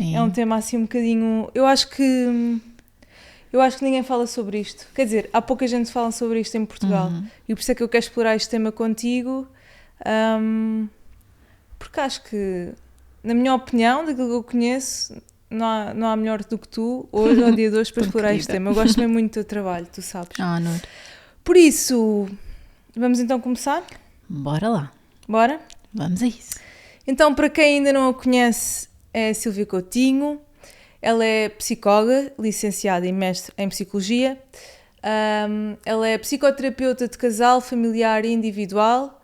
Sim. É um tema assim um bocadinho... Eu acho que ninguém fala sobre isto. Quer dizer, há pouca gente que fala sobre isto em Portugal. E por isso é que eu quero explorar este tema contigo. Porque acho que, na minha opinião, daquilo que eu conheço, não há melhor do que tu, hoje, ao dia de hoje, para explorar este tema. Eu gosto mesmo muito do teu trabalho, tu sabes. Honor. Por isso, vamos então começar? Bora lá. Bora? Vamos a isso. Então, para quem ainda não a conhece, é a Sílvia Coutinho. Ela é psicóloga, licenciada e mestre em Psicologia. Ela é psicoterapeuta de casal, familiar e individual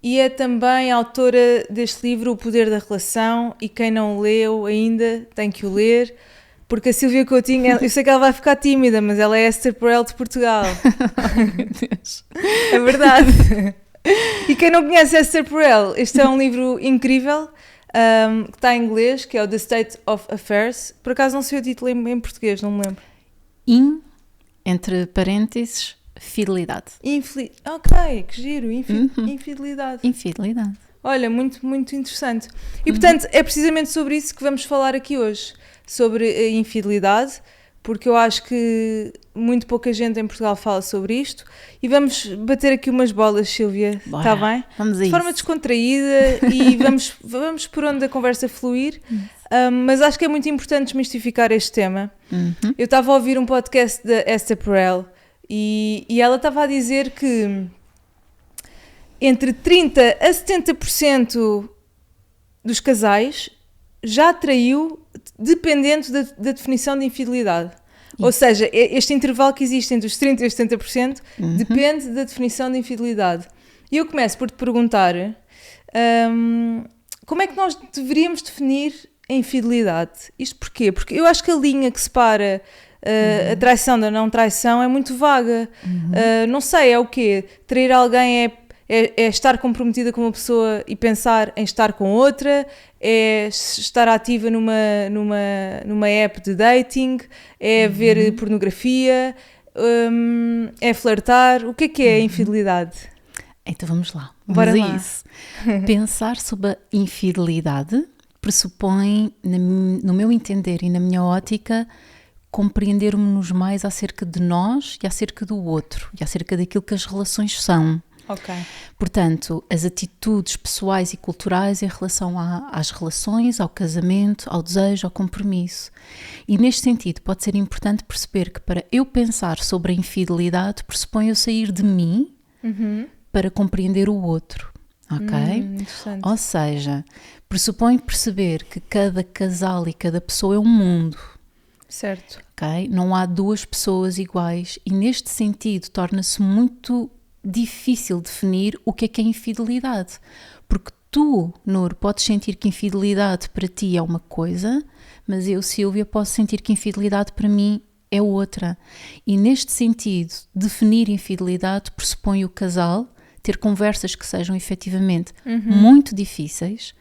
e é também autora deste livro, O Poder da Relação, e quem não o leu ainda tem que o ler, porque a Sílvia Coutinho, eu sei que ela vai ficar tímida, mas ela é Esther Perel de Portugal. Ai, meu Deus. É verdade. E quem não conhece Esther Perel, este é um livro incrível, que está em inglês, que é o The State of Affairs. Por acaso não sei o título em português, não me lembro. Entre parênteses, fidelidade. Ok, que giro, infidelidade. Infidelidade. Olha, muito, muito interessante. E portanto, é precisamente sobre isso que vamos falar aqui hoje, sobre a infidelidade, porque eu acho que muito pouca gente em Portugal fala sobre isto, e vamos bater aqui umas bolas, Sílvia, está bem? Vamos a de forma descontraída e vamos por onde a conversa fluir, mas acho que é muito importante desmistificar este tema. Eu estava a ouvir um podcast da Esther Perel e ela estava a dizer que entre 30% a 70% dos casais já traiu, dependendo da definição de infidelidade. Ou seja, este intervalo que existe entre os 30% e os 70% depende da definição de infidelidade. E eu começo por te perguntar como é que nós deveríamos definir a infidelidade? Isto porquê? Porque eu acho que a linha que separa a traição da não traição é muito vaga. Não sei, é o quê? Trair alguém é estar comprometida com uma pessoa e pensar em estar com outra, é estar ativa numa app de dating, é ver pornografia, é flertar. O que é a infidelidade? Então vamos lá. Bora Vamos a lá. isso. Pensar sobre a infidelidade pressupõe, no meu entender e na minha ótica, compreendermos-nos mais acerca de nós e acerca do outro e acerca daquilo que as relações são. Ok. Portanto, as atitudes pessoais e culturais em relação às relações, ao casamento, ao desejo, ao compromisso. E neste sentido pode ser importante perceber que para eu pensar sobre a infidelidade pressupõe eu sair de mim para compreender o outro. Ok? Interessante. Ou seja, pressupõe perceber que cada casal e cada pessoa é um mundo. Certo. Ok? Não há duas pessoas iguais e neste sentido torna-se muito difícil definir o que é infidelidade, porque tu, Nour, podes sentir que infidelidade para ti é uma coisa, mas eu, Sílvia, posso sentir que infidelidade para mim é outra. E neste sentido, definir infidelidade pressupõe o casal ter conversas que sejam efetivamente muito difíceis,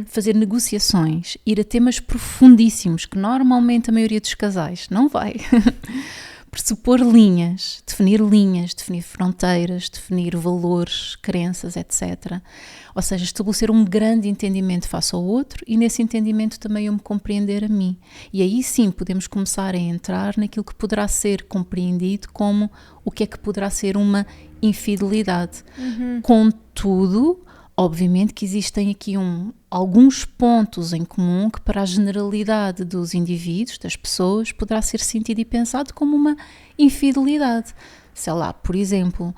fazer negociações, ir a temas profundíssimos que normalmente a maioria dos casais não vai. Pressupor linhas, definir fronteiras, definir valores, crenças, etc. Ou seja, estabelecer um grande entendimento face ao outro e nesse entendimento também eu me compreender a mim. E aí sim podemos começar a entrar naquilo que poderá ser compreendido como o que é que poderá ser uma infidelidade. Contudo, obviamente que existem aqui alguns pontos em comum que para a generalidade dos indivíduos, das pessoas, poderá ser sentido e pensado como uma infidelidade. Sei lá, por exemplo,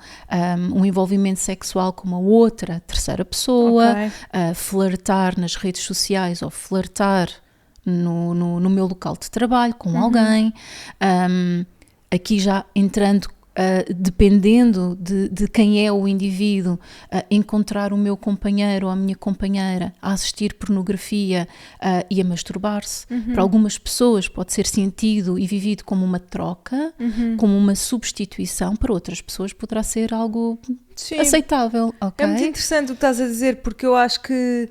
um envolvimento sexual com uma outra terceira pessoa, flertar nas redes sociais ou flertar no meu local de trabalho com alguém, aqui já entrando dependendo de quem é o indivíduo, encontrar o meu companheiro ou a minha companheira a assistir pornografia e a masturbar-se. Para algumas pessoas pode ser sentido e vivido como uma troca, como uma substituição, para outras pessoas poderá ser algo aceitável. Okay? É muito interessante o que estás a dizer, porque eu acho que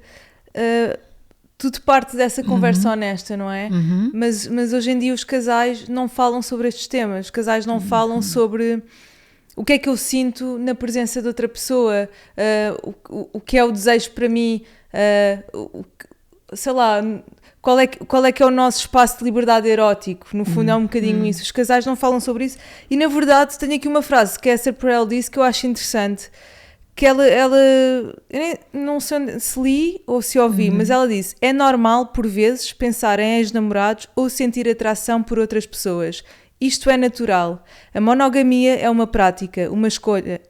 tudo parte dessa conversa honesta, não é? Mas hoje em dia os casais não falam sobre estes temas, os casais não falam sobre o que é que eu sinto na presença de outra pessoa, o que é o desejo para mim, sei lá, qual é que é o nosso espaço de liberdade erótico? No fundo é um bocadinho isso. Os casais não falam sobre isso. E na verdade tenho aqui uma frase que a Esther Perel disse que eu acho interessante, que ela eu não sei se li ou se ouvi, mas ela disse: é normal por vezes pensar em ex-namorados ou sentir atração por outras pessoas. Isto é natural. A monogamia é uma prática, uma escolha.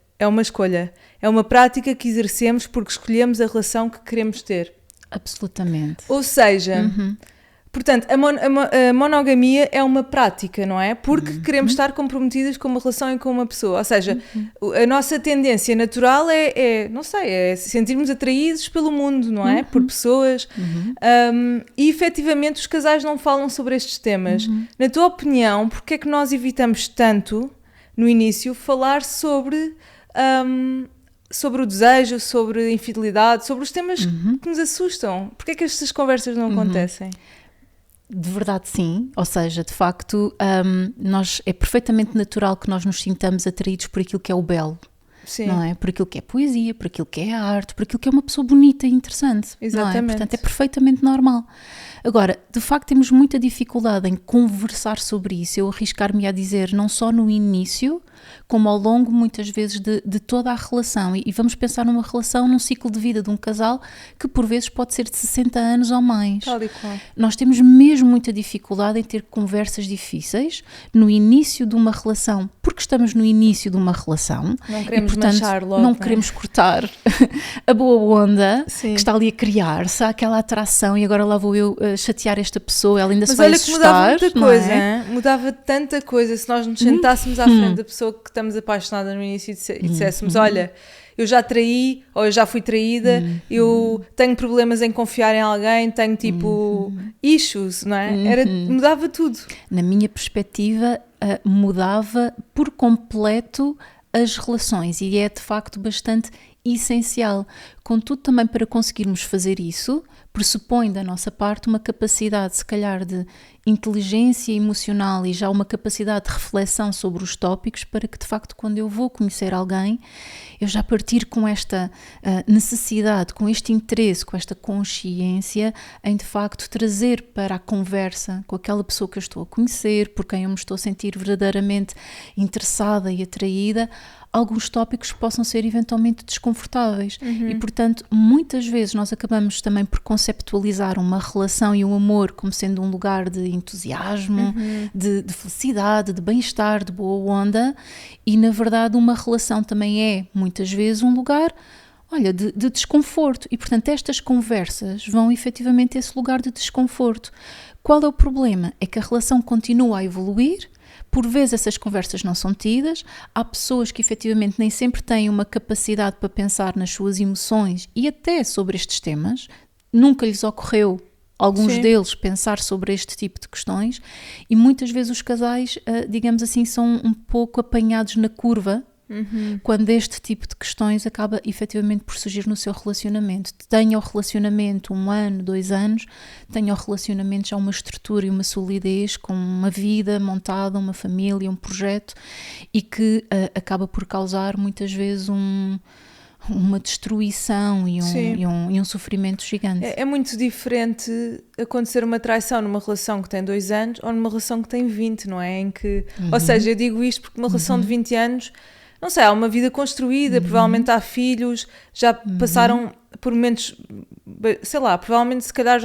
É uma prática que exercemos porque escolhemos a relação que queremos ter. Absolutamente. Ou seja, portanto, a monogamia é uma prática, não é? Porque queremos estar comprometidas com uma relação e com uma pessoa. Ou seja, a nossa tendência natural é sentirmos atraídos pelo mundo, não é? Por pessoas. E efetivamente os casais não falam sobre estes temas. Na tua opinião, porque é que nós evitamos tanto, no início, falar sobre o desejo, sobre a infidelidade, sobre os temas que nos assustam? Porque é que estas conversas não acontecem? De verdade, sim. Ou seja, de facto, é perfeitamente natural que nós nos sintamos atraídos por aquilo que é o belo. Sim. Não é? Por aquilo que é poesia, por aquilo que é arte, por aquilo que é uma pessoa bonita e interessante. Exatamente. Não é? Portanto, é perfeitamente normal. Agora, de facto, temos muita dificuldade em conversar sobre isso. Eu arriscar-me a dizer, não só no início, como ao longo, muitas vezes, de toda a relação. E vamos pensar numa relação, num ciclo de vida de um casal que, por vezes, pode ser de 60 anos ou mais. Tal e qual. Nós temos mesmo muita dificuldade em ter conversas difíceis no início de uma relação, porque estamos no início de uma relação. Não queremos e, portanto, manchar logo. Não queremos cortar a boa onda. Sim. Que está ali a criar-se, há aquela atração, e agora lá vou eu chatear esta pessoa, ela ainda Mas se vai olha assustar. que mudava muita coisa, é? Mudava tanta coisa se nós nos sentássemos à frente da pessoa que estamos apaixonadas no início e disséssemos: olha, eu já traí, ou eu já fui traída, eu tenho problemas em confiar em alguém, tenho tipo issues, não é? Mudava tudo. Na minha perspectiva, mudava por completo as relações, e é de facto bastante essencial. Contudo, também para conseguirmos fazer isso, pressupõe da nossa parte uma capacidade, se calhar, de inteligência emocional e já uma capacidade de reflexão sobre os tópicos, para que, de facto, quando eu vou conhecer alguém, eu já partir com esta necessidade, com este interesse, com esta consciência em, de facto, trazer para a conversa com aquela pessoa que eu estou a conhecer, por quem eu me estou a sentir verdadeiramente interessada e atraída, alguns tópicos que possam ser eventualmente desconfortáveis. E, portanto, muitas vezes nós acabamos também por conceptualizar uma relação e um amor como sendo um lugar de entusiasmo, de felicidade, de bem-estar, de boa onda, e na verdade uma relação também é, muitas vezes, um lugar, olha, de desconforto. E, portanto, estas conversas vão efetivamente a esse lugar de desconforto. Qual é o problema? É que a relação continua a evoluir. Por vezes essas conversas não são tidas, há pessoas que efetivamente nem sempre têm uma capacidade para pensar nas suas emoções e até sobre estes temas, nunca lhes ocorreu, alguns deles, pensar sobre este tipo de questões, e muitas vezes os casais, digamos assim, são um pouco apanhados na curva, quando este tipo de questões acaba efetivamente por surgir no seu relacionamento. Tenha o relacionamento 1 ano, 2 anos, tenha o relacionamento já uma estrutura e uma solidez, com uma vida montada, uma família, um projeto, e que acaba por causar muitas vezes uma destruição e um sofrimento gigante. É muito diferente acontecer uma traição numa relação que tem 2 anos ou numa relação que tem 20, não é? Ou seja, eu digo isto porque uma relação de 20 anos, não sei, há uma vida construída, provavelmente há filhos, já passaram por momentos, sei lá, provavelmente se calhar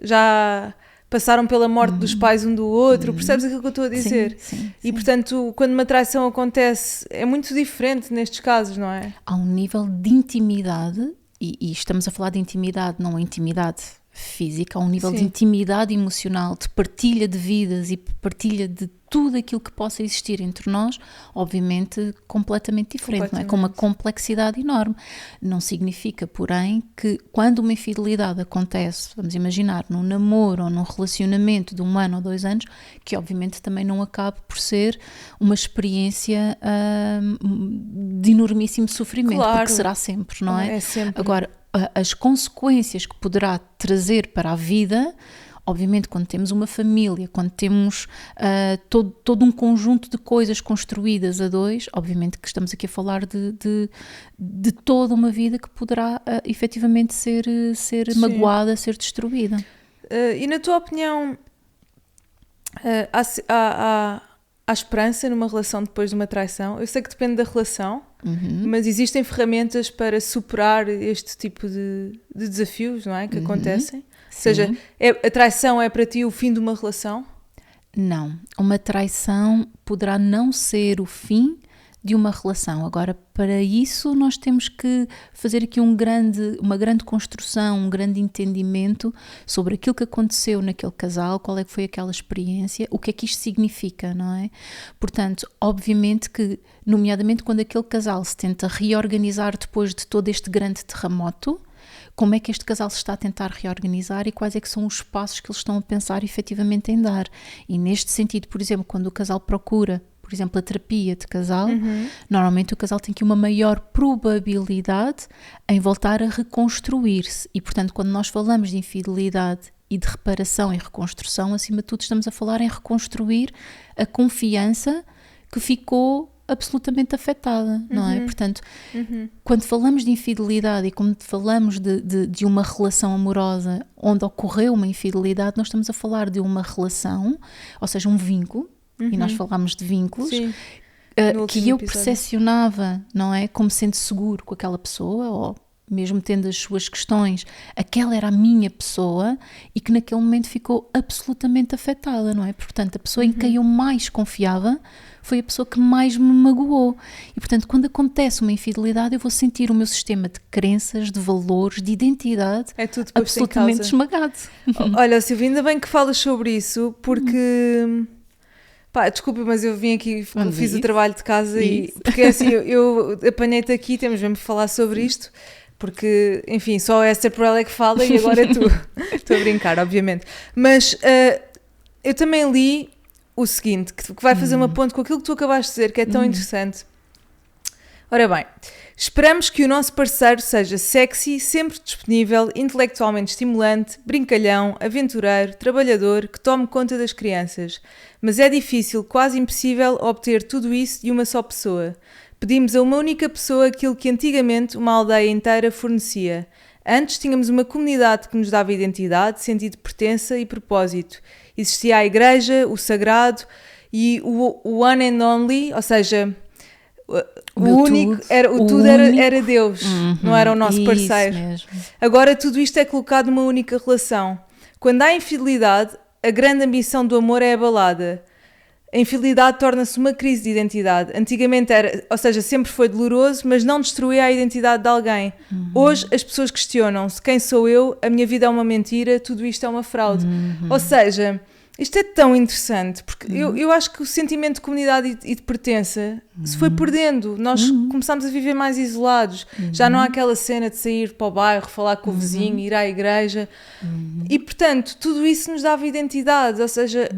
já passaram pela morte dos pais um do outro, percebes aquilo que eu estou a dizer? Sim. Portanto, quando uma traição acontece, é muito diferente nestes casos, não é? Há um nível de intimidade, e estamos a falar de intimidade, não é intimidade física, há um nível de intimidade emocional, de partilha de vidas e partilha de tudo aquilo que possa existir entre nós, obviamente completamente diferente, não é? Com uma complexidade enorme. Não significa, porém, que quando uma infidelidade acontece, vamos imaginar, num namoro ou num relacionamento de 1 ano ou 2 anos, que obviamente também não acabe por ser uma experiência de enormíssimo sofrimento, claro, porque será sempre, não é? É sempre. Agora, as consequências que poderá trazer para a vida, Obviamente, quando temos uma família, quando temos todo um conjunto de coisas construídas a dois, obviamente que estamos aqui a falar de toda uma vida que poderá efetivamente ser magoada, ser destruída. E na tua opinião, há esperança numa relação depois de uma traição? Eu sei que depende da relação, mas existem ferramentas para superar este tipo de desafios, não é? Que acontecem? Ou seja, a traição é para ti o fim de uma relação? Não. Uma traição poderá não ser o fim de uma relação. Agora, para isso, nós temos que fazer aqui uma grande construção, um grande entendimento sobre aquilo que aconteceu naquele casal, qual é que foi aquela experiência, o que é que isto significa, não é? Portanto, obviamente que, nomeadamente quando aquele casal se tenta reorganizar depois de todo este grande terremoto, como é que este casal se está a tentar reorganizar e quais é que são os passos que eles estão a pensar efetivamente em dar. E neste sentido, por exemplo, quando o casal procura, por exemplo, a terapia de casal, normalmente o casal tem aqui uma maior probabilidade em voltar a reconstruir-se. E, portanto, quando nós falamos de infidelidade e de reparação e reconstrução, acima de tudo estamos a falar em reconstruir a confiança que ficou absolutamente afetada, não é? Portanto, quando falamos de infidelidade e quando falamos de uma relação amorosa onde ocorreu uma infidelidade, nós estamos a falar de uma relação, ou seja, um vínculo, e nós falamos de vínculos, que eu percepcionava, não é? Como sendo seguro com aquela pessoa, ou mesmo tendo as suas questões, aquela era a minha pessoa e que naquele momento ficou absolutamente afetada, não é? Portanto, a pessoa em quem eu mais confiava foi a pessoa que mais me magoou. E, portanto, quando acontece uma infidelidade, eu vou sentir o meu sistema de crenças, de valores, de identidade absolutamente esmagado. Olha, Silvia, ainda bem que falas sobre isso, porque... Pá, desculpa, mas eu vim aqui, fiz o trabalho de casa e... Porque assim, eu apanhei-te aqui, temos mesmo de falar sobre isto, porque, enfim, só essa Perel é que fala e agora tu. Estou a brincar, obviamente. Mas eu também li o seguinte, que vai fazer uma ponte com aquilo que tu acabaste de dizer, que é tão interessante. Ora bem, esperamos que o nosso parceiro seja sexy, sempre disponível, intelectualmente estimulante, brincalhão, aventureiro, trabalhador, que tome conta das crianças. Mas é difícil, quase impossível, obter tudo isso de uma só pessoa. Pedimos a uma única pessoa aquilo que antigamente uma aldeia inteira fornecia. Antes tínhamos uma comunidade que nos dava identidade, sentido de pertença e propósito. Existia a igreja, o sagrado e o one and only, ou seja... O único, era Deus, não era o nosso parceiro. Mesmo. Agora tudo isto é colocado numa única relação. Quando há infidelidade, a grande ambição do amor é abalada. A infidelidade torna-se uma crise de identidade. Antigamente era, ou seja, sempre foi doloroso, mas não destruía a identidade de alguém. Hoje as pessoas questionam-se: quem sou eu? A minha vida é uma mentira, tudo isto é uma fraude. Ou seja, isto é tão interessante, porque eu acho que o sentimento de comunidade e de pertença se foi perdendo. Nós começámos a viver mais isolados. Já não há aquela cena de sair para o bairro, falar com o vizinho, ir à igreja. E, portanto, tudo isso nos dava identidade. Ou seja,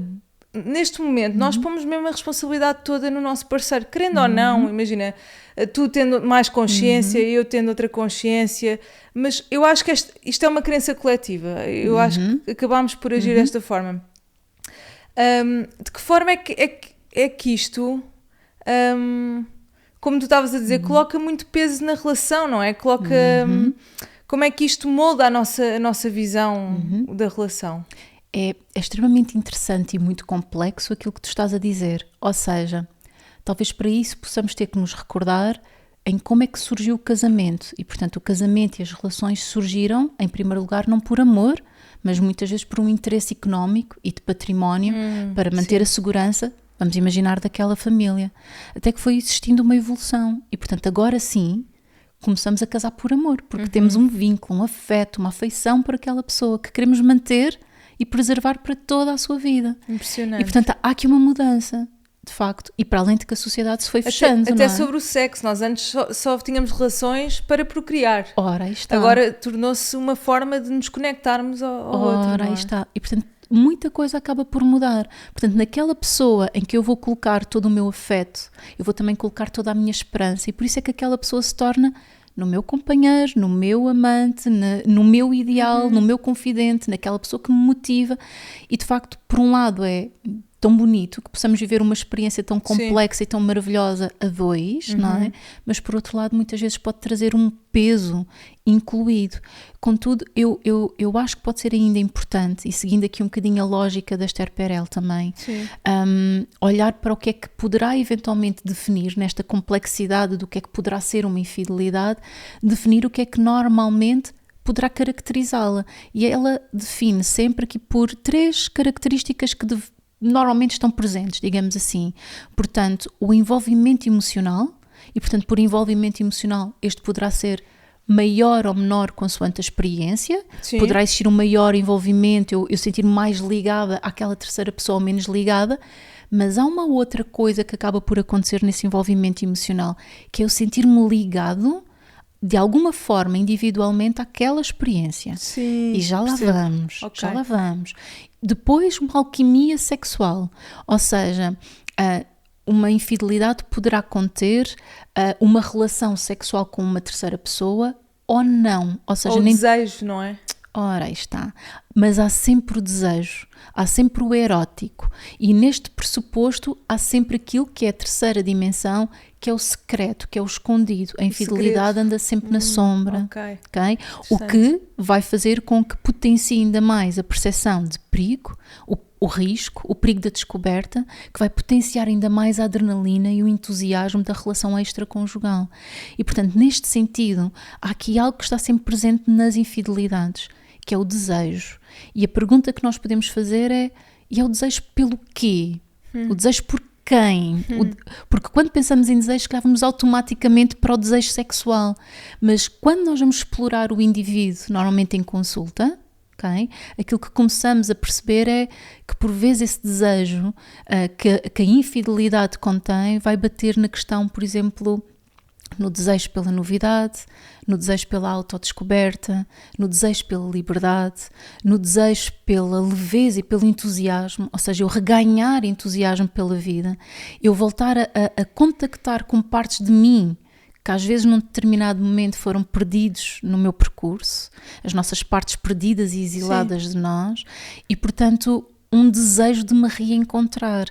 neste momento, nós pomos mesmo a responsabilidade toda no nosso parceiro. Querendo ou não, imagina, tu tendo mais consciência, eu tendo outra consciência. Mas eu acho que isto é uma crença coletiva. Eu acho que acabámos por agir desta forma. De que forma é que isto, como tu estavas a dizer, coloca muito peso na relação, não é? Coloca, como é que isto molda a nossa visão da relação? É extremamente interessante e muito complexo aquilo que tu estás a dizer. Ou seja, talvez para isso possamos ter que nos recordar em como é que surgiu o casamento. E, portanto, o casamento e as relações surgiram, em primeiro lugar, não por amor, mas muitas vezes por um interesse económico e de património para manter a segurança, vamos imaginar, daquela família. Até que foi existindo uma evolução. E, portanto, agora sim, começamos a casar por amor, porque temos um vínculo, um afeto, uma afeição por aquela pessoa que queremos manter e preservar para toda a sua vida. Impressionante. E, portanto, há aqui uma mudança, de facto, e para além de que a sociedade se foi fechando. Até não é? sobre o sexo, nós antes só tínhamos relações para procriar. Ora, aí está. Agora tornou-se uma forma de nos conectarmos ao outro. Ora, aí está. E, portanto, muita coisa acaba por mudar. Portanto, naquela pessoa em que eu vou colocar todo o meu afeto, eu vou também colocar toda a minha esperança, e por isso é que aquela pessoa se torna no meu companheiro, no meu amante, no meu ideal, no meu confidente, naquela pessoa que me motiva. E de facto, por um lado é tão bonito que possamos viver uma experiência tão complexa e tão maravilhosa a dois, não é? Mas por outro lado, muitas vezes pode trazer um peso incluído. Contudo, eu acho que pode ser ainda importante, e seguindo aqui um bocadinho a lógica da Esther Perel também, olhar para o que é que poderá eventualmente definir, nesta complexidade do que é que poderá ser uma infidelidade, definir o que é que normalmente poderá caracterizá-la. E ela define sempre aqui por 3 características que normalmente estão presentes, digamos assim. Portanto, o envolvimento emocional, e portanto por envolvimento emocional este poderá ser maior ou menor consoante a experiência. Poderá existir um maior envolvimento, eu sentir-me mais ligada àquela terceira pessoa ou menos ligada, mas há uma outra coisa que acaba por acontecer nesse envolvimento emocional, que é eu sentir-me ligado de alguma forma, individualmente, àquela experiência. Sim, e já lá vamos, já lá vamos. Depois, uma alquimia sexual, ou seja, uma infidelidade poderá conter uma relação sexual com uma terceira pessoa ou não. Ou seja, desejo, não é? Ora, aí está. Mas há sempre o desejo, há sempre o erótico. E neste pressuposto há sempre aquilo que é a terceira dimensão, que é o secreto, que é o escondido. A infidelidade anda sempre na sombra. Okay? O que vai fazer com que potencie ainda mais a percepção de perigo, o risco, o perigo da descoberta, que vai potenciar ainda mais a adrenalina e o entusiasmo da relação extraconjugal. E, portanto, neste sentido, há aqui algo que está sempre presente nas infidelidades, que é o desejo. E a pergunta que nós podemos fazer é o desejo pelo quê? O desejo por quem? Porque quando pensamos em desejo, vamos automaticamente para o desejo sexual. Mas quando nós vamos explorar o indivíduo, normalmente em consulta, aquilo que começamos a perceber é que por vezes esse desejo que a infidelidade contém vai bater na questão, por exemplo, no desejo pela novidade, no desejo pela autodescoberta, no desejo pela liberdade, no desejo pela leveza e pelo entusiasmo, ou seja, eu reganhar entusiasmo pela vida, eu voltar a contactar com partes de mim que às vezes num determinado momento foram perdidos no meu percurso, as nossas partes perdidas e exiladas de nós, e portanto um desejo de me reencontrar.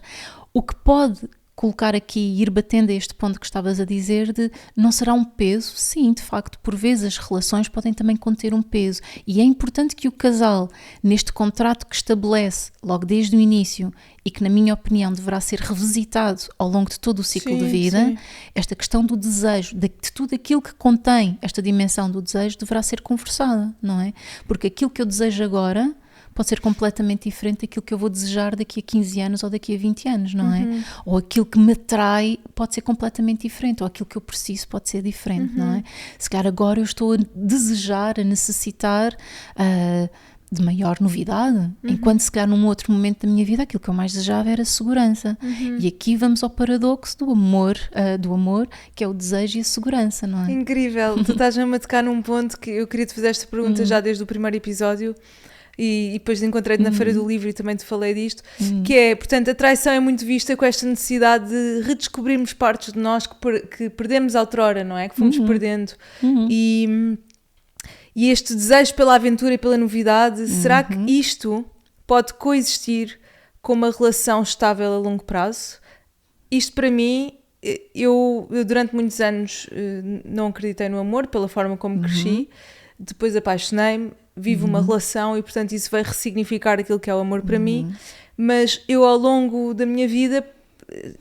O que pode colocar aqui e ir batendo a este ponto que estavas a dizer de não será um peso? Sim, de facto, por vezes as relações podem também conter um peso e é importante que o casal, neste contrato que estabelece logo desde o início e que na minha opinião deverá ser revisitado ao longo de todo o ciclo de vida, esta questão do desejo, de tudo aquilo que contém esta dimensão do desejo deverá ser conversada, não é? Porque aquilo que eu desejo agora pode ser completamente diferente daquilo que eu vou desejar daqui a 15 anos ou daqui a 20 anos, não é? Ou aquilo que me atrai pode ser completamente diferente, ou aquilo que eu preciso pode ser diferente, não é? Se calhar agora eu estou a desejar, a necessitar de maior novidade, enquanto se calhar num outro momento da minha vida aquilo que eu mais desejava era segurança. E aqui vamos ao paradoxo do amor, que é o desejo e a segurança, não é? Incrível, tu estás-me a tocar num ponto que eu queria te fazer esta pergunta já desde o primeiro episódio. E depois encontrei-te na Feira do Livro e também te falei disto, que é, portanto, a traição é muito vista com esta necessidade de redescobrirmos partes de nós que perdemos outrora, não é? Que fomos perdendo. E este desejo pela aventura e pela novidade, será que isto pode coexistir com uma relação estável a longo prazo? Isto para mim, eu durante muitos anos não acreditei no amor pela forma como cresci, depois apaixonei-me, vivo uma relação e portanto isso vai ressignificar aquilo que é o amor para mim, mas eu ao longo da minha vida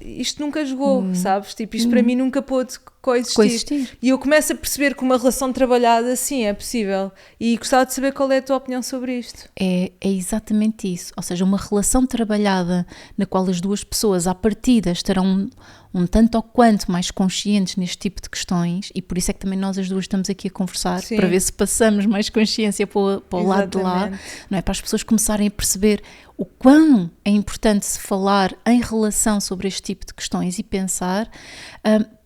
isto nunca jogou, sabes? Tipo, isto para mim nunca pôde coexistir. E eu começo a perceber que uma relação trabalhada sim é possível e gostava de saber qual é a tua opinião sobre isto. É exatamente isso, ou seja, uma relação trabalhada na qual as duas pessoas à partida estarão um tanto ou quanto mais conscientes neste tipo de questões, e por isso é que também nós as duas estamos aqui a conversar, para ver se passamos mais consciência para o lado de lá, não é? Para as pessoas começarem a perceber o quão é importante se falar em relação sobre este tipo de questões e pensar,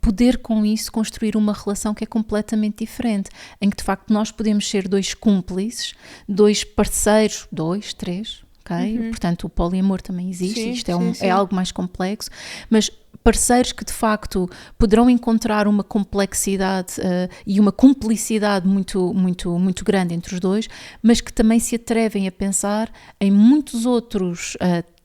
poder com isso construir uma relação que é completamente diferente, em que de facto nós podemos ser dois cúmplices, dois parceiros, 2, 3, ok? Portanto, o poliamor também existe, Sim, isto sim. é algo mais complexo, mas parceiros que de facto poderão encontrar uma complexidade e uma cumplicidade muito, muito, muito grande entre os dois, mas que também se atrevem a pensar em muitos outros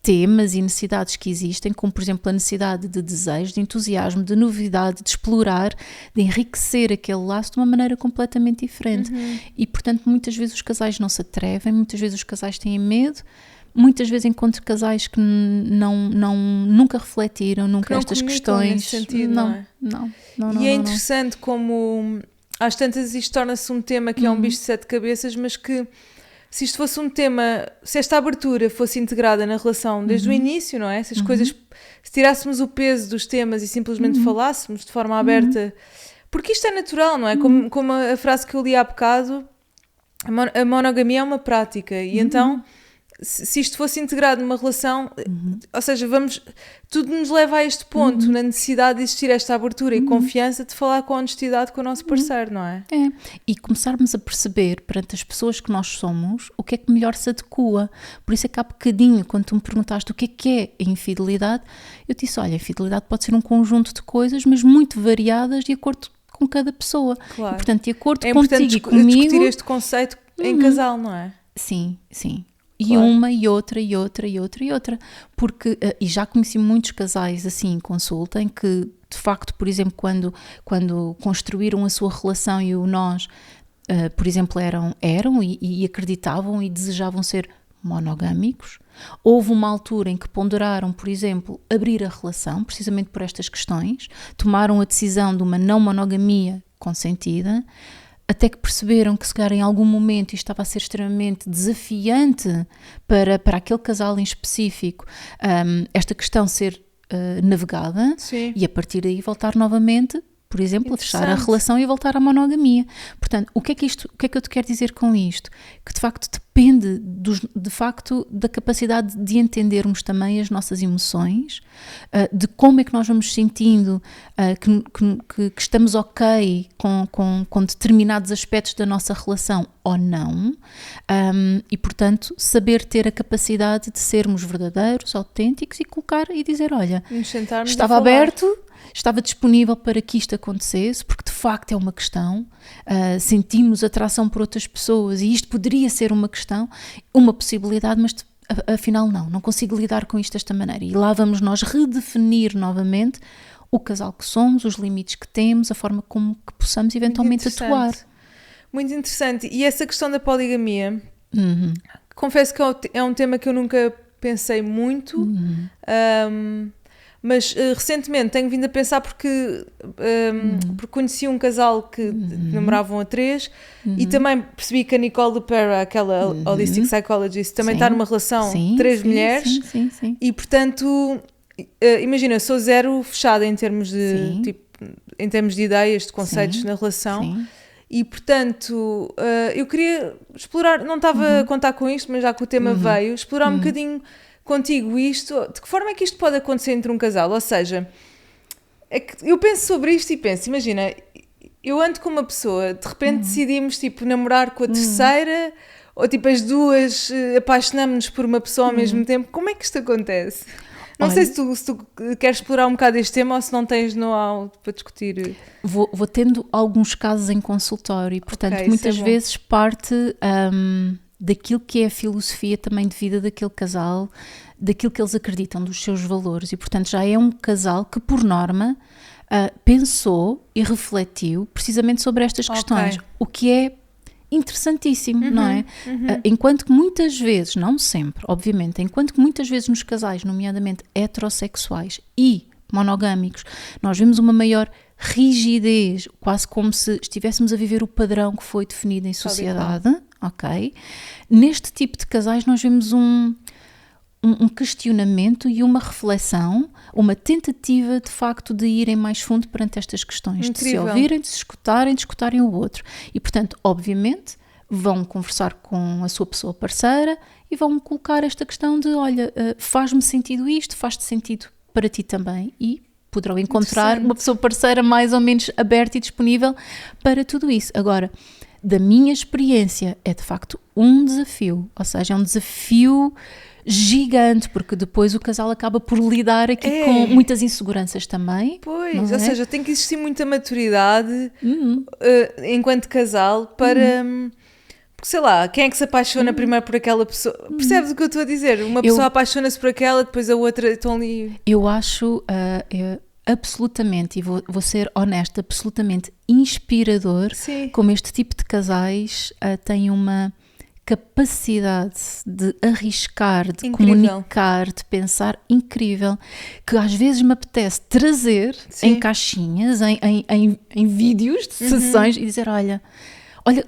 temas e necessidades que existem, como por exemplo a necessidade de desejo, de entusiasmo, de novidade, de explorar, de enriquecer aquele laço de uma maneira completamente diferente. E portanto muitas vezes os casais não se atrevem, muitas vezes os casais têm medo, muitas vezes encontro casais que nunca refletiram, nunca estas questões. Nesse sentido, não. E é interessante como às tantas isto torna-se um tema que é um bicho de 7 cabeças, mas que se isto fosse um tema, se esta abertura fosse integrada na relação desde o início, não é? Se as coisas, se tirássemos o peso dos temas e simplesmente falássemos de forma aberta, porque isto é natural, não é? Como a frase que eu li há bocado, a monogamia é uma prática e então se isto fosse integrado numa relação, ou seja, tudo nos leva a este ponto, na necessidade de existir esta abertura e confiança de falar com honestidade com o nosso parceiro, não é? É, e começarmos a perceber perante as pessoas que nós somos o que é que melhor se adequa. Por isso é que há bocadinho, quando tu me perguntaste o que é a infidelidade, eu te disse, olha, a infidelidade pode ser um conjunto de coisas, mas muito variadas de acordo com cada pessoa. Claro. E, portanto, de acordo é contigo e comigo... discutir este conceito em casal, não é? Sim. E uma, e outra, porque, e já conheci muitos casais assim em consulta, em que de facto, por exemplo, quando construíram a sua relação e o nós, por exemplo, eram e acreditavam e desejavam ser monogâmicos, houve uma altura em que ponderaram, por exemplo, abrir a relação, precisamente por estas questões, tomaram a decisão de uma não monogamia consentida, até que perceberam que se calhar em algum momento isto estava a ser extremamente desafiante para aquele casal em específico, esta questão ser navegada. Sim. E a partir daí voltar novamente, por exemplo, a fechar a relação e voltar à monogamia. Portanto, o que é que eu te quero dizer com isto? Que de facto depende de facto da capacidade de entendermos também as nossas emoções, de como é que nós vamos sentindo que estamos ok com determinados aspectos da nossa relação ou não, e portanto saber ter a capacidade de sermos verdadeiros, autênticos e colocar e dizer, olha, estava aberto, estava disponível para que isto acontecesse, porque de facto é uma questão, sentimos atração por outras pessoas e isto poderia ser uma questão, uma possibilidade, mas afinal não consigo lidar com isto desta maneira. E lá vamos nós redefinir novamente o casal que somos, os limites que temos, a forma como que possamos eventualmente atuar. Muito interessante. E essa questão da poligamia, confesso que é um tema que eu nunca pensei muito, mas recentemente tenho vindo a pensar porque conheci um casal que namoravam a 3 e também percebi que a Nicole LePera, aquela holistic psychologist, também está numa relação de 3 mulheres. Sim. E portanto, imagina, eu sou zero fechada em termos de em termos de ideias, de conceitos na relação. Sim. E portanto, eu queria explorar, não estava a contar com isto, mas já que o tema veio, explorar um bocadinho contigo isto, de que forma é que isto pode acontecer entre um casal? Ou seja, é que eu penso sobre isto e penso, imagina, eu ando com uma pessoa, de repente decidimos tipo namorar com a terceira, ou tipo as duas apaixonamos-nos por uma pessoa ao mesmo tempo, como é que isto acontece? Não sei se tu queres explorar um bocado este tema ou se não tens know-how para discutir. Vou tendo alguns casos em consultório e, portanto, muitas vezes parte daquilo que é a filosofia também de vida daquele casal, daquilo que eles acreditam, dos seus valores. E, portanto, já é um casal que, por norma, pensou e refletiu precisamente sobre estas questões. O que é interessantíssimo, não é? Enquanto que muitas vezes, não sempre, obviamente, enquanto que muitas vezes nos casais, nomeadamente heterossexuais e monogâmicos, nós vemos uma maior rigidez, quase como se estivéssemos a viver o padrão que foi definido em sociedade, ok? Neste tipo de casais nós vemos um questionamento e uma reflexão, uma tentativa de facto de irem mais fundo perante estas questões, de se ouvirem, de se escutarem, de escutarem o outro. E portanto, obviamente, vão conversar com a sua pessoa parceira e vão colocar esta questão de, olha, faz-me sentido isto, faz-te sentido para ti também, e poderão encontrar uma pessoa parceira mais ou menos aberta e disponível para tudo isso. Agora, da minha experiência, é de facto um desafio, ou seja, é um desafio gigante, porque depois o casal acaba por lidar aqui com muitas inseguranças também. Pois, ou seja, tem que existir muita maturidade enquanto casal para... Porque sei lá, quem é que se apaixona primeiro por aquela pessoa? Percebes o que eu estou a dizer? Uma pessoa apaixona-se por aquela, depois a outra estão ali... Eu acho absolutamente, e vou ser honesta, absolutamente inspirador como este tipo de casais tem uma capacidade de arriscar, de comunicar, de pensar incrível, que às vezes me apetece trazer em caixinhas, em vídeos de sessões e dizer,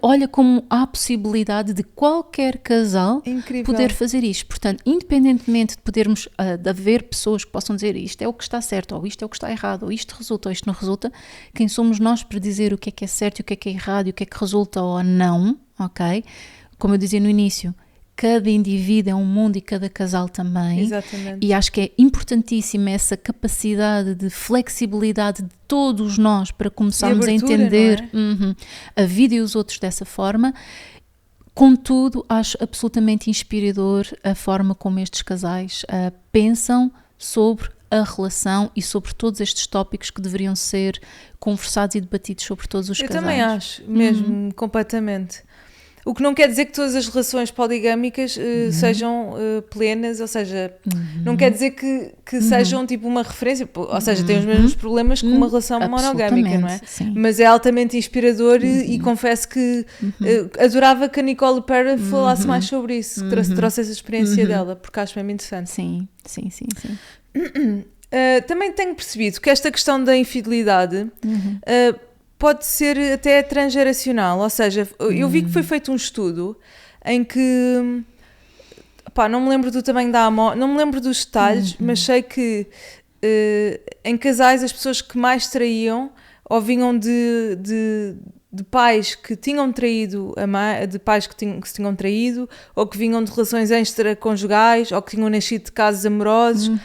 olha como há a possibilidade de qualquer casal poder fazer isto. Portanto, independentemente de podermos, de haver pessoas que possam dizer isto é o que está certo, ou isto é o que está errado, ou isto resulta, ou isto não resulta, quem somos nós para dizer o que é certo, o que é errado, e o que é que resulta ou não, ok? Como eu dizia no início, cada indivíduo é um mundo e cada casal também. Exatamente. E acho que é importantíssima essa capacidade de flexibilidade de todos nós para começarmos abertura, a entender a vida e os outros dessa forma. Contudo, acho absolutamente inspirador a forma como estes casais pensam sobre a relação e sobre todos estes tópicos que deveriam ser conversados e debatidos sobre todos os casais. Eu também acho, mesmo, completamente. O que não quer dizer que todas as relações poligâmicas sejam plenas, ou seja, não quer dizer que sejam tipo uma referência, ou seja, têm os mesmos problemas que uma relação monogâmica, não é? Sim. Mas é altamente inspirador e confesso que adorava que a Nicole Perra falasse mais sobre isso, que trouxe essa experiência dela, porque acho mesmo interessante. Sim. Também tenho percebido que esta questão da infidelidade... pode ser até transgeracional, ou seja, eu vi que foi feito um estudo em que, não me lembro do tamanho da amostra, não me lembro dos detalhes, mas sei que em casais as pessoas que mais traíam ou vinham de pais que tinham traído de pais que se tinham traído, ou que vinham de relações extraconjugais, ou que tinham nascido de casos amorosos.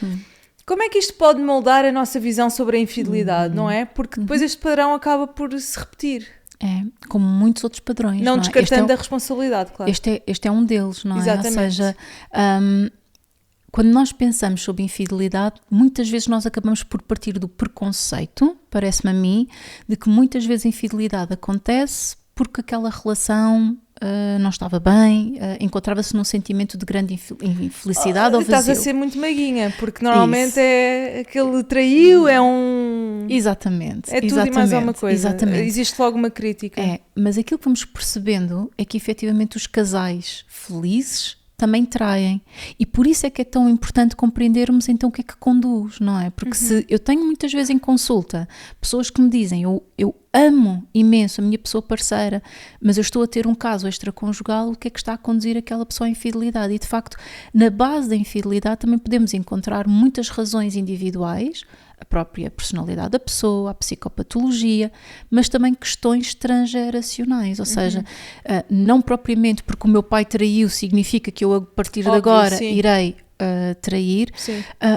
Como é que isto pode moldar a nossa visão sobre a infidelidade, não é? Porque depois este padrão acaba por se repetir. É, como muitos outros padrões. Não descartando a responsabilidade, claro. Este é um deles, não é? Exatamente. Ou seja, quando nós pensamos sobre infidelidade, muitas vezes nós acabamos por partir do preconceito, parece-me a mim, de que muitas vezes a infidelidade acontece porque aquela relação... não estava bem, encontrava-se num sentimento de grande infelicidade ou vazio. Estás a ser muito maguinha, porque normalmente é aquele traiu, é um... Exatamente. É tudo e mais alguma coisa. Exatamente. Existe logo uma crítica. Mas aquilo que vamos percebendo é que efetivamente os casais felizes também traem. E por isso é que é tão importante compreendermos então o que é que conduz, não é? Porque se eu tenho muitas vezes em consulta pessoas que me dizem eu amo imenso a minha pessoa parceira, mas eu estou a ter um caso extraconjugal, o que é que está a conduzir aquela pessoa à infidelidade? E de facto, na base da infidelidade também podemos encontrar muitas razões individuais, a própria personalidade da pessoa, a psicopatologia, mas também questões transgeracionais, ou seja, não propriamente porque o meu pai traiu significa que eu a partir de agora irei trair,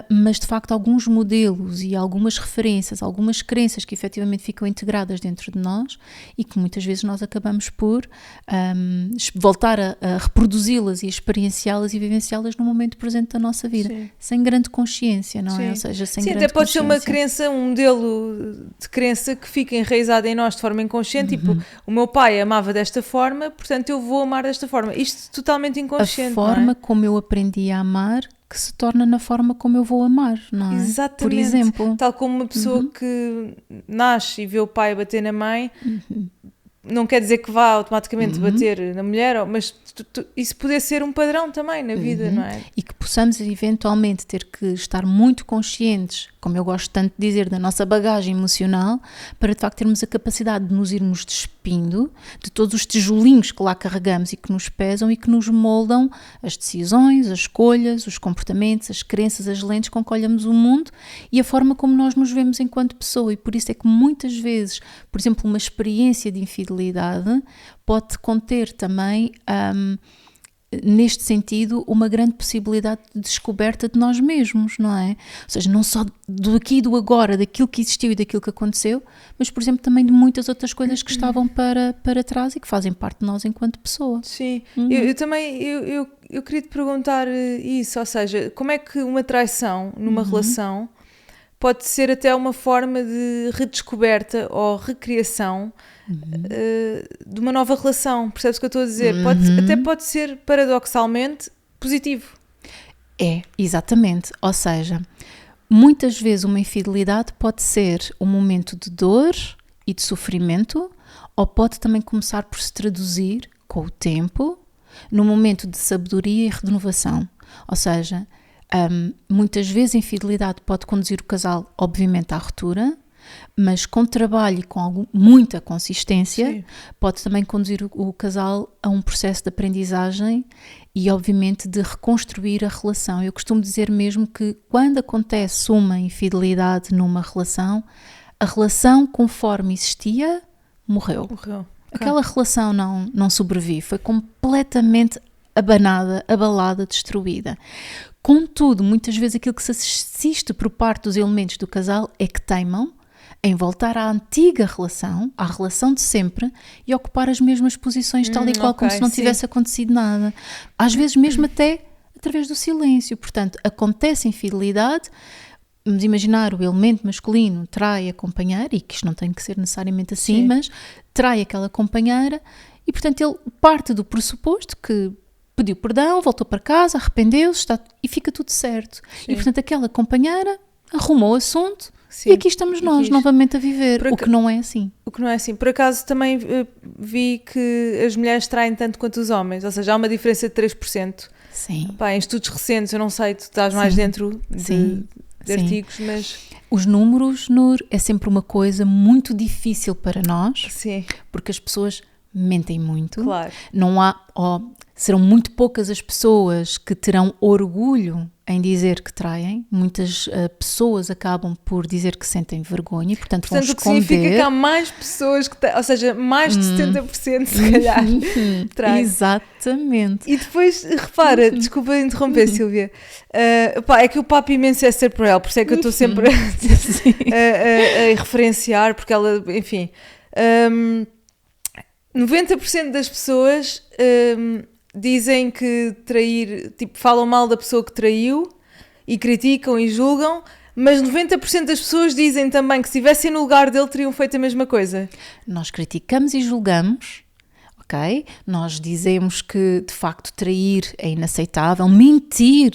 mas de facto alguns modelos e algumas referências, algumas crenças que efetivamente ficam integradas dentro de nós e que muitas vezes nós acabamos por voltar a reproduzi-las e experienciá-las e vivenciá-las no momento presente da nossa vida, sem grande consciência, não é? Ou seja, sem grande até pode consciência. ser uma crença, um modelo de crença que fica enraizado em nós de forma inconsciente, tipo, o meu pai amava desta forma, portanto eu vou amar desta forma. Isto totalmente inconsciente, a forma como eu aprendi a amar que se torna na forma como eu vou amar, não é? Exatamente. Por exemplo. Tal como uma pessoa que nasce e vê o pai bater na mãe, não quer dizer que vá automaticamente bater na mulher, mas isso poder ser um padrão também na vida, não é? E que possamos eventualmente ter que estar muito conscientes, como eu gosto tanto de dizer, da nossa bagagem emocional, para de facto termos a capacidade de nos irmos despindo de todos os tijolinhos que lá carregamos e que nos pesam e que nos moldam as decisões, as escolhas, os comportamentos, as crenças, as lentes com que olhamos o mundo e a forma como nós nos vemos enquanto pessoa. E por isso é que muitas vezes, por exemplo, uma experiência de infidelidade pode conter também, neste sentido, uma grande possibilidade de descoberta de nós mesmos, não é? Ou seja, não só do aqui e do agora, daquilo que existiu e daquilo que aconteceu, mas, por exemplo, também de muitas outras coisas que estavam para trás e que fazem parte de nós enquanto pessoa. Sim, eu também, eu queria te perguntar isso, ou seja, como é que uma traição numa relação pode ser até uma forma de redescoberta ou recriação de uma nova relação? Percebes o que eu estou a dizer? Até pode ser, paradoxalmente, positivo. É, exatamente. Ou seja, muitas vezes uma infidelidade pode ser um momento de dor e de sofrimento, ou pode também começar por se traduzir com o tempo num momento de sabedoria e renovação. Ou seja, muitas vezes a infidelidade pode conduzir o casal, obviamente, à ruptura, mas com trabalho e com muita consistência, pode também conduzir o casal a um processo de aprendizagem e, obviamente, de reconstruir a relação. Eu costumo dizer mesmo que quando acontece uma infidelidade numa relação, a relação conforme existia, morreu. Aquela relação não sobrevive, foi completamente abanada, abalada, destruída. Contudo, muitas vezes aquilo que se assiste por parte dos elementos do casal é que teimam em voltar à antiga relação, à relação de sempre, e ocupar as mesmas posições tal e qual como se não tivesse acontecido nada. Às vezes mesmo até através do silêncio. Portanto, acontece infidelidade, vamos imaginar o elemento masculino trai a companheira, e que isto não tem que ser necessariamente assim, mas trai aquela companheira, e portanto ele parte do pressuposto que pediu perdão, voltou para casa, arrependeu-se, e fica tudo certo. E portanto aquela companheira arrumou o assunto, e aqui estamos nós novamente a viver, o que não é assim. O que não é assim. Por acaso também vi que as mulheres traem tanto quanto os homens, ou seja, há uma diferença de 3%. Sim. Pá, em estudos recentes, eu não sei, tu estás mais dentro de artigos, mas... Os números, Nur, é sempre uma coisa muito difícil para nós, porque as pessoas mentem muito. Claro. Não há, serão muito poucas as pessoas que terão orgulho em dizer que traem. Muitas pessoas acabam por dizer que sentem vergonha e, portanto vão esconder. Portanto, o que significa que há mais pessoas, ou seja, mais de 70% se calhar traem. Exatamente. E depois, repara, desculpa interromper, Sílvia, é que eu papo imenso Esther Perel, por isso é que eu estou sempre a referenciar, porque ela, enfim... 90% das pessoas dizem que trair, tipo, falam mal da pessoa que traiu e criticam e julgam, mas 90% das pessoas dizem também que se estivessem no lugar dele teriam feito a mesma coisa. Nós criticamos e julgamos, ok? Nós dizemos que de facto trair é inaceitável, mentir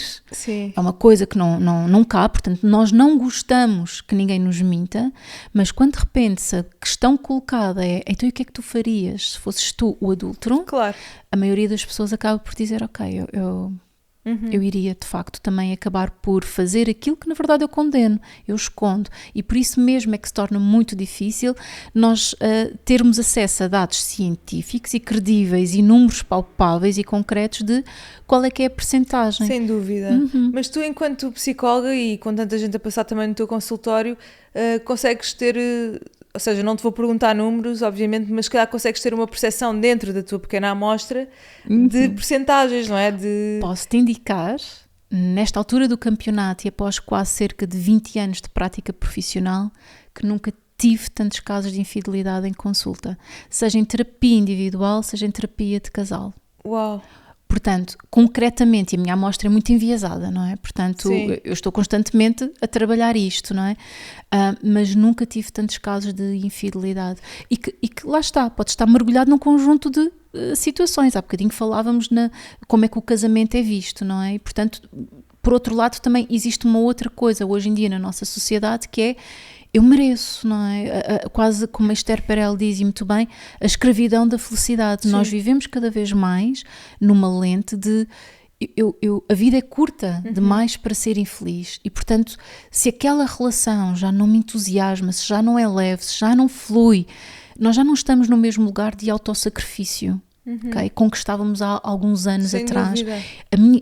é uma coisa que não cabe, portanto nós não gostamos que ninguém nos minta, mas quando de repente se a questão colocada é então e o que é que tu farias se fosses tu o adúltero? Claro. A maioria das pessoas acaba por dizer ok, eu iria de facto também acabar por fazer aquilo que na verdade eu condeno, eu escondo, e por isso mesmo é que se torna muito difícil nós termos acesso a dados científicos e credíveis e números palpáveis e concretos de qual é que é a percentagem. Sem dúvida. Mas tu, enquanto psicóloga e com tanta gente a passar também no teu consultório, consegues ter... Ou seja, não te vou perguntar números, obviamente, mas se calhar consegues ter uma percepção dentro da tua pequena amostra de percentagens, não é? Posso-te indicar, nesta altura do campeonato e após quase cerca de 20 anos de prática profissional, que nunca tive tantos casos de infidelidade em consulta, seja em terapia individual, seja em terapia de casal. Uau! Portanto, concretamente, e a minha amostra é muito enviesada, não é? Portanto, eu estou constantemente a trabalhar isto, não é? Mas nunca tive tantos casos de infidelidade. E que lá está, pode estar mergulhado num conjunto de situações. Há bocadinho falávamos como é que o casamento é visto, não é? E, portanto, por outro lado, também existe uma outra coisa hoje em dia na nossa sociedade que é eu mereço, não é? Quase como a Esther Perel diz muito bem, a escravidão da felicidade. Sim. Nós vivemos cada vez mais numa lente de a vida é curta demais para ser infeliz e, portanto, se aquela relação já não me entusiasma, se já não é leve, se já não flui, nós já não estamos no mesmo lugar de autossacrifício. Okay? Com que estávamos há alguns anos sem atrás. Dúvida.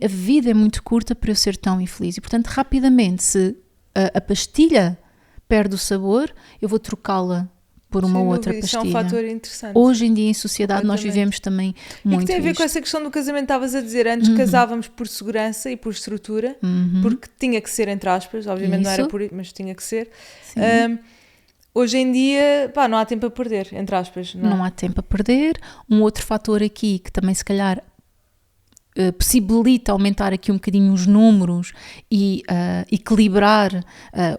A vida é muito curta para eu ser tão infeliz e, portanto, rapidamente, se a pastilha perde o sabor, eu vou trocá-la por uma outra pastilha. Isso é um fator interessante. Hoje em dia em sociedade nós vivemos também muito e que tem a ver com essa questão do casamento, estavas a dizer, antes casávamos por segurança e por estrutura, porque tinha que ser, entre aspas, obviamente não era por isso, mas tinha que ser. Hoje em dia, não há tempo a perder, entre aspas. Não há tempo a perder. Um outro fator aqui que também se calhar possibilita aumentar aqui um bocadinho os números e equilibrar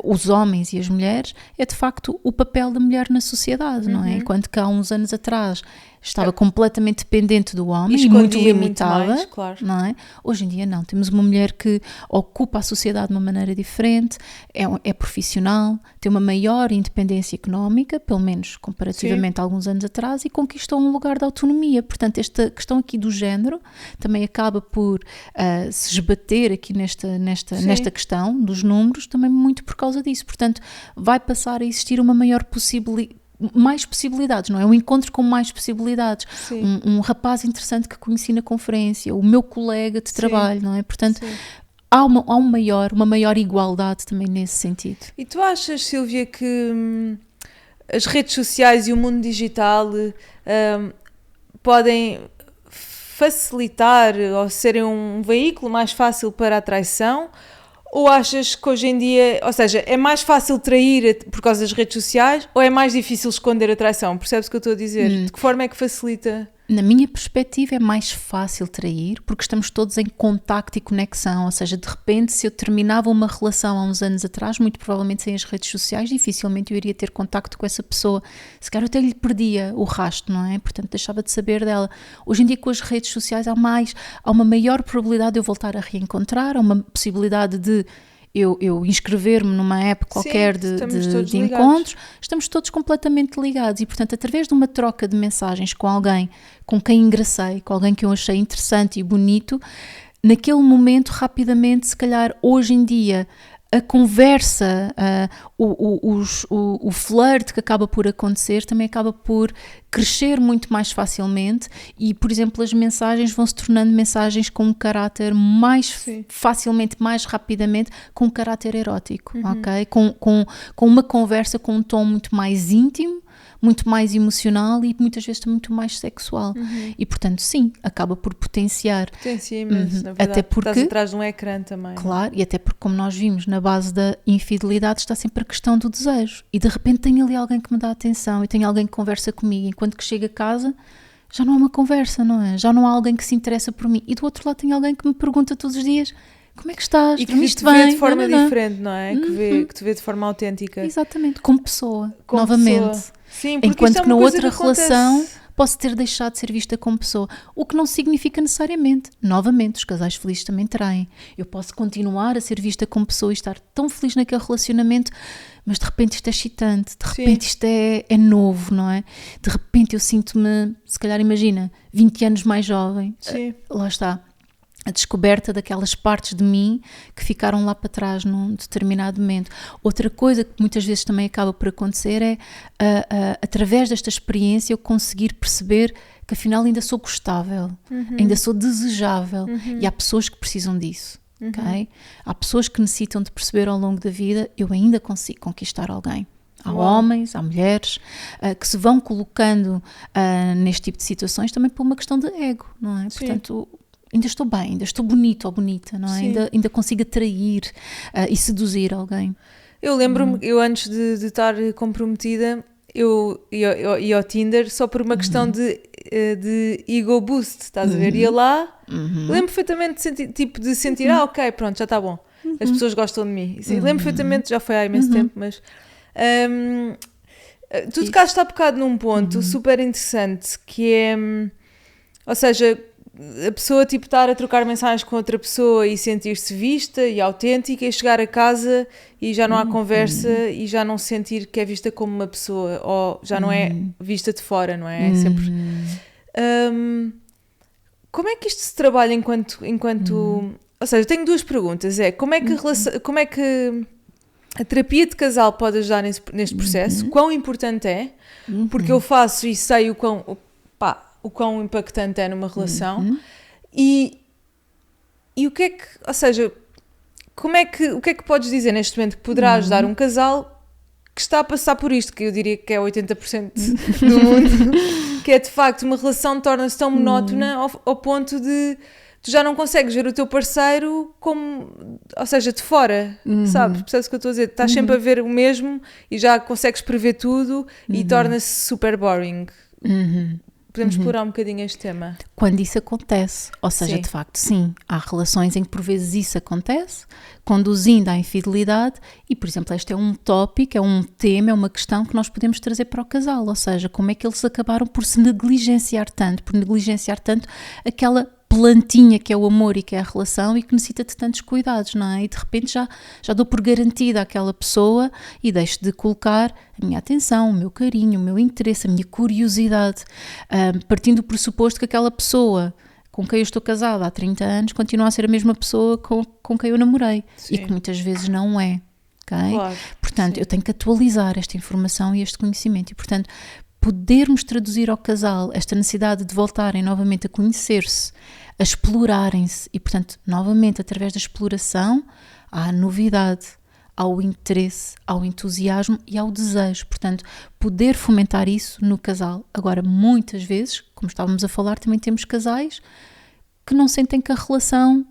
os homens e as mulheres, é de facto o papel da mulher na sociedade, não é? Enquanto que há uns anos atrás estava completamente dependente do homem e muito limitada, muito mais, claro. Não é? Hoje em dia não, temos uma mulher que ocupa a sociedade de uma maneira diferente, é profissional, tem uma maior independência económica, pelo menos comparativamente a alguns anos atrás, e conquistou um lugar de autonomia. Portanto, esta questão aqui do género também acaba por se esbater aqui nesta questão dos números, também muito por causa disso. Portanto, vai passar a existir uma maior mais possibilidades, não é? Um encontro com mais possibilidades. Um rapaz interessante que conheci na conferência, o meu colega de trabalho, não é? Portanto, há uma maior igualdade também nesse sentido. E tu achas, Sílvia, que as redes sociais e o mundo digital podem facilitar ou serem um veículo mais fácil para a traição? Ou achas que hoje em dia, ou seja, é mais fácil trair por causa das redes sociais ou é mais difícil esconder a traição? Percebes o que eu estou a dizer? De que forma é que facilita? Na minha perspectiva é mais fácil trair porque estamos todos em contacto e conexão, ou seja, de repente se eu terminava uma relação há uns anos atrás, muito provavelmente sem as redes sociais, dificilmente eu iria ter contacto com essa pessoa, se calhar eu até lhe perdia o rastro, não é? Portanto deixava de saber dela. Hoje em dia com as redes sociais há uma maior probabilidade de eu voltar a reencontrar, há uma possibilidade de eu inscrever-me numa app qualquer de encontros, estamos todos completamente ligados e, portanto, através de uma troca de mensagens com alguém com quem engracei, com alguém que eu achei interessante e bonito, naquele momento, rapidamente, se calhar hoje em dia, a conversa, o flirt que acaba por acontecer também acaba por crescer muito mais facilmente e, por exemplo, as mensagens vão se tornando mensagens com um caráter mais facilmente, mais rapidamente, com um caráter erótico, ok? Com uma conversa com um tom muito mais íntimo, muito mais emocional e muitas vezes muito mais sexual. E, portanto, sim, acaba por potenciar. Potencia imenso, na verdade. Até porque, estás atrás de um ecrã também. Claro, e até porque, como nós vimos, na base da infidelidade está sempre a questão do desejo. E, de repente, tenho ali alguém que me dá atenção e tenho alguém que conversa comigo. Enquanto que chego a casa, já não há uma conversa, não é? Já não há alguém que se interessa por mim. E do outro lado tem alguém que me pergunta todos os dias: como é que estás? E que te vê de forma diferente, não é? Que te vê de forma autêntica. Exatamente, como pessoa, novamente. Pessoa. Sim, porque enquanto que na outra que relação posso ter deixado de ser vista como pessoa, o que não significa necessariamente, novamente, os casais felizes também traem. Eu posso continuar a ser vista como pessoa e estar tão feliz naquele relacionamento, mas de repente isto é excitante, de repente isto é novo, não é? De repente eu sinto-me, se calhar imagina, 20 anos mais jovem. Lá está. A descoberta daquelas partes de mim que ficaram lá para trás num determinado momento. Outra coisa que muitas vezes também acaba por acontecer é, através desta experiência, eu conseguir perceber que afinal ainda sou gostável, ainda sou desejável. E há pessoas que precisam disso. Okay? Há pessoas que necessitam de perceber ao longo da vida, eu ainda consigo conquistar alguém. Há homens, há mulheres que se vão colocando neste tipo de situações também por uma questão de ego, não é? Portanto, ainda estou bem, ainda estou bonito ou bonita, não é? Ainda consigo atrair e seduzir alguém. Eu lembro-me, eu antes de estar comprometida, eu ia ao Tinder só por uma questão de ego boost, estás a ver? Ia lá, lembro perfeitamente de sentir, ok, pronto, já está bom, as pessoas gostam de mim. Sim, lembro perfeitamente, já foi há imenso tempo, mas tu tocaste há bocado num ponto super interessante, que é, ou seja, a pessoa tipo estar a trocar mensagens com outra pessoa e sentir-se vista e autêntica e chegar a casa e já não há conversa e já não sentir que é vista como uma pessoa ou já não é vista de fora, não é? É sempre... como é que isto se trabalha enquanto ou seja, tenho duas perguntas, como é que a terapia de casal pode ajudar neste processo? Quão importante é? Porque eu faço e sei o quão impactante é numa relação e o que é que, ou seja, o que é que podes dizer neste momento que poderá ajudar um casal que está a passar por isto, que eu diria que é 80% do mundo, que é de facto uma relação torna-se tão monótona ao ponto de tu já não consegues ver o teu parceiro como, ou seja, de fora, sabes? Percebes o que eu estou a dizer? Estás sempre a ver o mesmo e já consegues prever tudo e torna-se super boring. Podemos explorar um bocadinho este tema. Quando isso acontece, ou seja, de facto, sim, há relações em que por vezes isso acontece, conduzindo à infidelidade e, por exemplo, este é um tópico, é um tema, é uma questão que nós podemos trazer para o casal, ou seja, como é que eles acabaram por se negligenciar tanto, aquela plantinha que é o amor e que é a relação e que necessita de tantos cuidados, não é? E de repente já dou por garantida aquela pessoa e deixo de colocar a minha atenção, o meu carinho, o meu interesse, a minha curiosidade, partindo do pressuposto que aquela pessoa com quem eu estou casada há 30 anos continua a ser a mesma pessoa com quem eu namorei. Sim. E que muitas vezes não é. Okay? Claro, portanto, eu tenho que atualizar esta informação e este conhecimento e, portanto, podermos traduzir ao casal esta necessidade de voltarem novamente a conhecer-se, a explorarem-se e, portanto, novamente, através da exploração, há a novidade, ao interesse, ao entusiasmo e ao desejo. Portanto, poder fomentar isso no casal. Agora, muitas vezes, como estávamos a falar, também temos casais que não sentem que a relação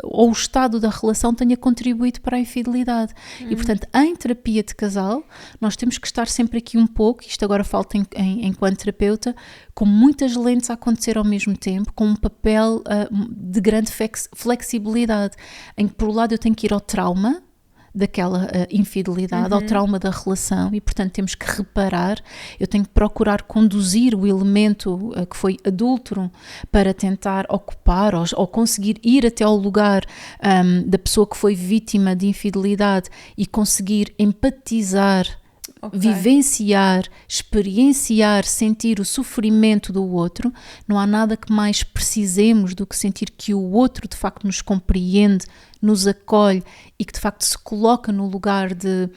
ou o estado da relação tenha contribuído para a infidelidade. E, portanto, em terapia de casal, nós temos que estar sempre aqui um pouco, isto agora falta enquanto terapeuta, com muitas lentes a acontecer ao mesmo tempo, com um papel de grande flexibilidade, em que, por um lado, eu tenho que ir ao trauma daquela infidelidade, ao trauma da relação e, portanto, temos que reparar, eu tenho que procurar conduzir o elemento que foi adúltero para tentar ocupar ou conseguir ir até ao lugar da pessoa que foi vítima de infidelidade e conseguir empatizar, vivenciar, experienciar, sentir o sofrimento do outro. Não há nada que mais precisemos do que sentir que o outro de facto nos compreende, nos acolhe e que de facto se coloca no lugar de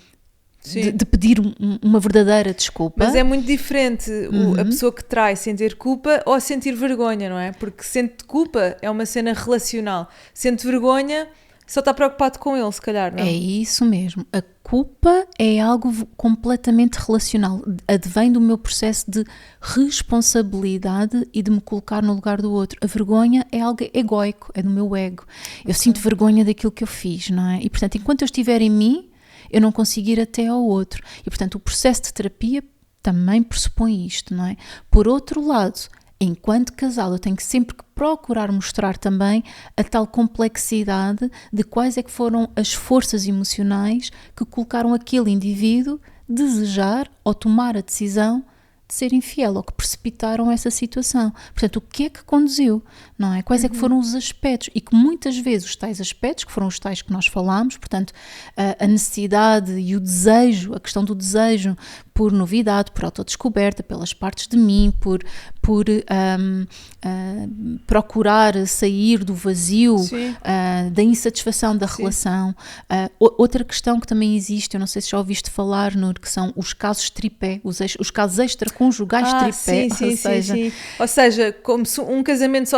pedir uma verdadeira desculpa. Mas é muito diferente a pessoa que trai sentir culpa ou sentir vergonha, não é? Porque sente culpa é uma cena relacional, sente vergonha só está preocupado com ele, se calhar, não? É isso mesmo. A culpa é algo completamente relacional. Advém do meu processo de responsabilidade e de me colocar no lugar do outro. A vergonha é algo egóico, é do meu ego. Eu sinto vergonha daquilo que eu fiz, não é? E, portanto, enquanto eu estiver em mim, eu não consigo ir até ao outro. E, portanto, o processo de terapia também pressupõe isto, não é? Por outro lado, enquanto casal, eu tenho que sempre procurar mostrar também a tal complexidade de quais é que foram as forças emocionais que colocaram aquele indivíduo desejar ou tomar a decisão de ser infiel ou que precipitaram essa situação. Portanto, o que é que conduziu, não é? Quais é que foram os aspectos e que muitas vezes os tais aspectos, que foram os tais que nós falámos, portanto, a necessidade e o desejo, a questão do desejo por novidade, por autodescoberta, pelas partes de mim, por procurar sair do vazio, da insatisfação da relação. Outra questão que também existe, eu não sei se já ouviste falar, Nur, que são os casos tripé, os casos extraconjugais tripé. Ou seja, como se um casamento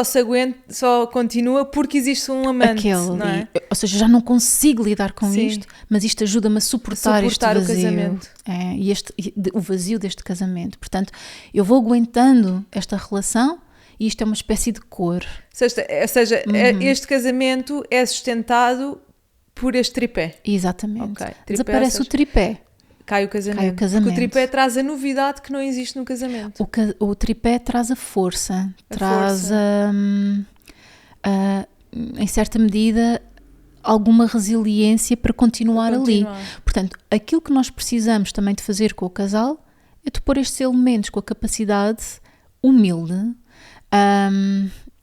só continua porque existe um amante, não é? Ou seja, já não consigo lidar com isto, mas isto ajuda-me a suportar este vazio. O casamento. O vazio deste casamento. Portanto, eu vou aguentando esta relação e isto é uma espécie de cor. Ou seja, este casamento é sustentado por este tripé. Exatamente. Tripé, desaparece o tripé. Cai o casamento. Porque o tripé traz a novidade que não existe no casamento. O tripé traz a força. Em certa medida, alguma resiliência para continuar ali. Portanto, aquilo que nós precisamos também de fazer com o casal é de pôr estes elementos com a capacidade humilde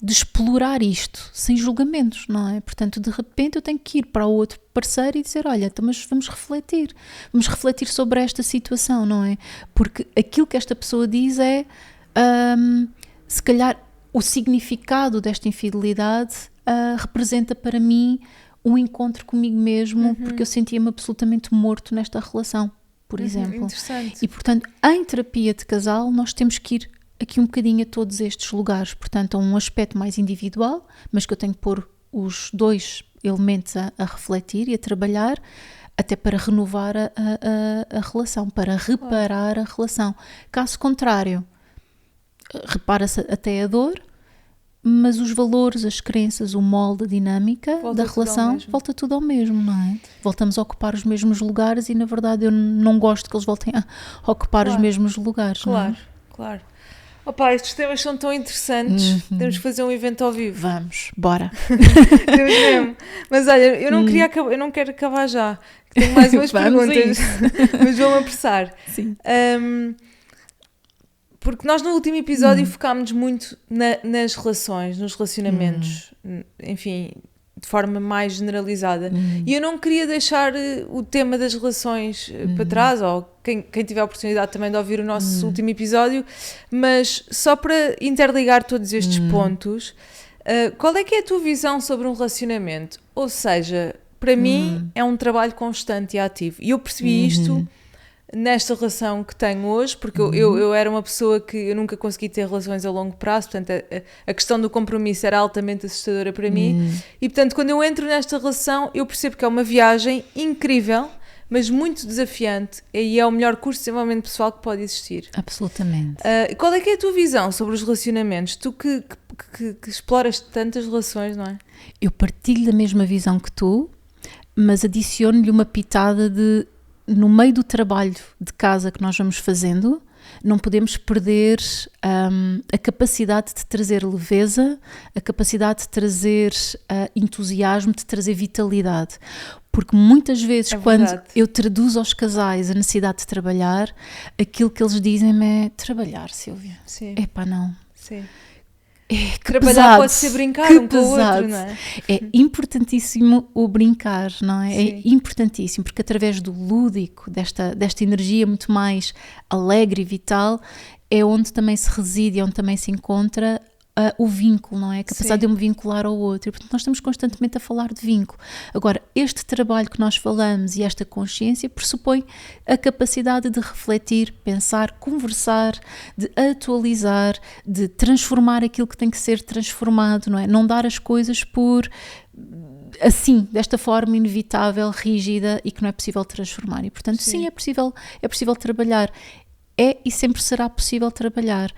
de explorar isto sem julgamentos, não é? Portanto, de repente eu tenho que ir para o outro parceiro e dizer, olha, então, mas vamos refletir sobre esta situação, não é? Porque aquilo que esta pessoa diz é, se calhar, o significado desta infidelidade representa para mim um encontro comigo mesmo, porque eu sentia-me absolutamente morto nesta relação, por exemplo. Interessante. E, portanto, em terapia de casal, nós temos que ir aqui um bocadinho a todos estes lugares, portanto, a um aspecto mais individual, mas que eu tenho que pôr os dois elementos a refletir e a trabalhar, até para renovar a relação, para reparar a relação. Caso contrário, repara-se até a dor, mas os valores, as crenças, o molde, a dinâmica da relação, volta tudo ao mesmo, não é? Voltamos a ocupar os mesmos lugares e, na verdade, eu não gosto que eles voltem a ocupar os mesmos lugares. Claro, claro. Opa, estes temas são tão interessantes. Temos que fazer um evento ao vivo. Vamos, bora. Temos mesmo. Mas olha, eu não quero acabar já. Tenho mais umas perguntas, mas vou-me apressar. Sim. Porque nós no último episódio focámos muito nas relações, nos relacionamentos, enfim, de forma mais generalizada. E eu não queria deixar o tema das relações para trás, ou quem tiver a oportunidade também de ouvir o nosso último episódio, mas só para interligar todos estes pontos, qual é que é a tua visão sobre um relacionamento? Ou seja, para mim é um trabalho constante e ativo. E eu percebi isto nesta relação que tenho hoje, porque eu era uma pessoa que eu nunca consegui ter relações a longo prazo, portanto a questão do compromisso era altamente assustadora para mim, e portanto quando eu entro nesta relação eu percebo que é uma viagem incrível, mas muito desafiante, e é o melhor curso de desenvolvimento pessoal que pode existir. Absolutamente. Qual é que é a tua visão sobre os relacionamentos? Tu que exploras tantas relações, não é? Eu partilho da mesma visão que tu, mas adiciono-lhe uma pitada de, no meio do trabalho de casa que nós vamos fazendo, não podemos perder a capacidade de trazer leveza, a capacidade de trazer entusiasmo, de trazer vitalidade. Porque muitas vezes, quando eu traduzo aos casais a necessidade de trabalhar, aquilo que eles dizem é trabalhar, Silvia. Sim. Epá, não. Sim. Trabalhar pesado, pode ser brincar um com o outro, não é? É importantíssimo o brincar, não é? Sim. É importantíssimo, porque através do lúdico, desta energia muito mais alegre e vital, é onde também se reside, é onde também se encontra o vínculo, não é? A capacidade de eu me vincular ao outro. E, portanto, nós estamos constantemente a falar de vínculo. Agora, este trabalho que nós falamos e esta consciência pressupõe a capacidade de refletir, pensar, conversar, de atualizar, de transformar aquilo que tem que ser transformado, não é? Não dar as coisas por assim, desta forma inevitável, rígida e que não é possível transformar. E, portanto, sim, é possível trabalhar. É e sempre será possível trabalhar,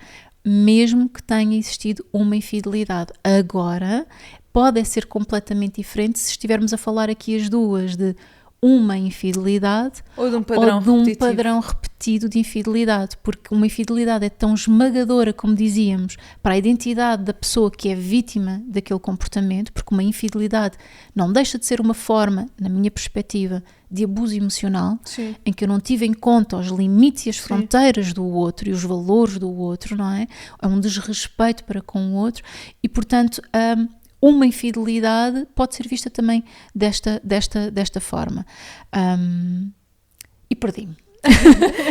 mesmo que tenha existido uma infidelidade. Agora, pode ser completamente diferente se estivermos a falar aqui as duas de uma infidelidade ou de um padrão repetido de infidelidade, porque uma infidelidade é tão esmagadora, como dizíamos, para a identidade da pessoa que é vítima daquele comportamento, porque uma infidelidade não deixa de ser uma forma, na minha perspectiva, de abuso emocional, Sim. em que eu não tive em conta os limites e as fronteiras do outro e os valores do outro, não é? É um desrespeito para com o outro e, portanto, uma infidelidade pode ser vista também desta forma. E perdi-me.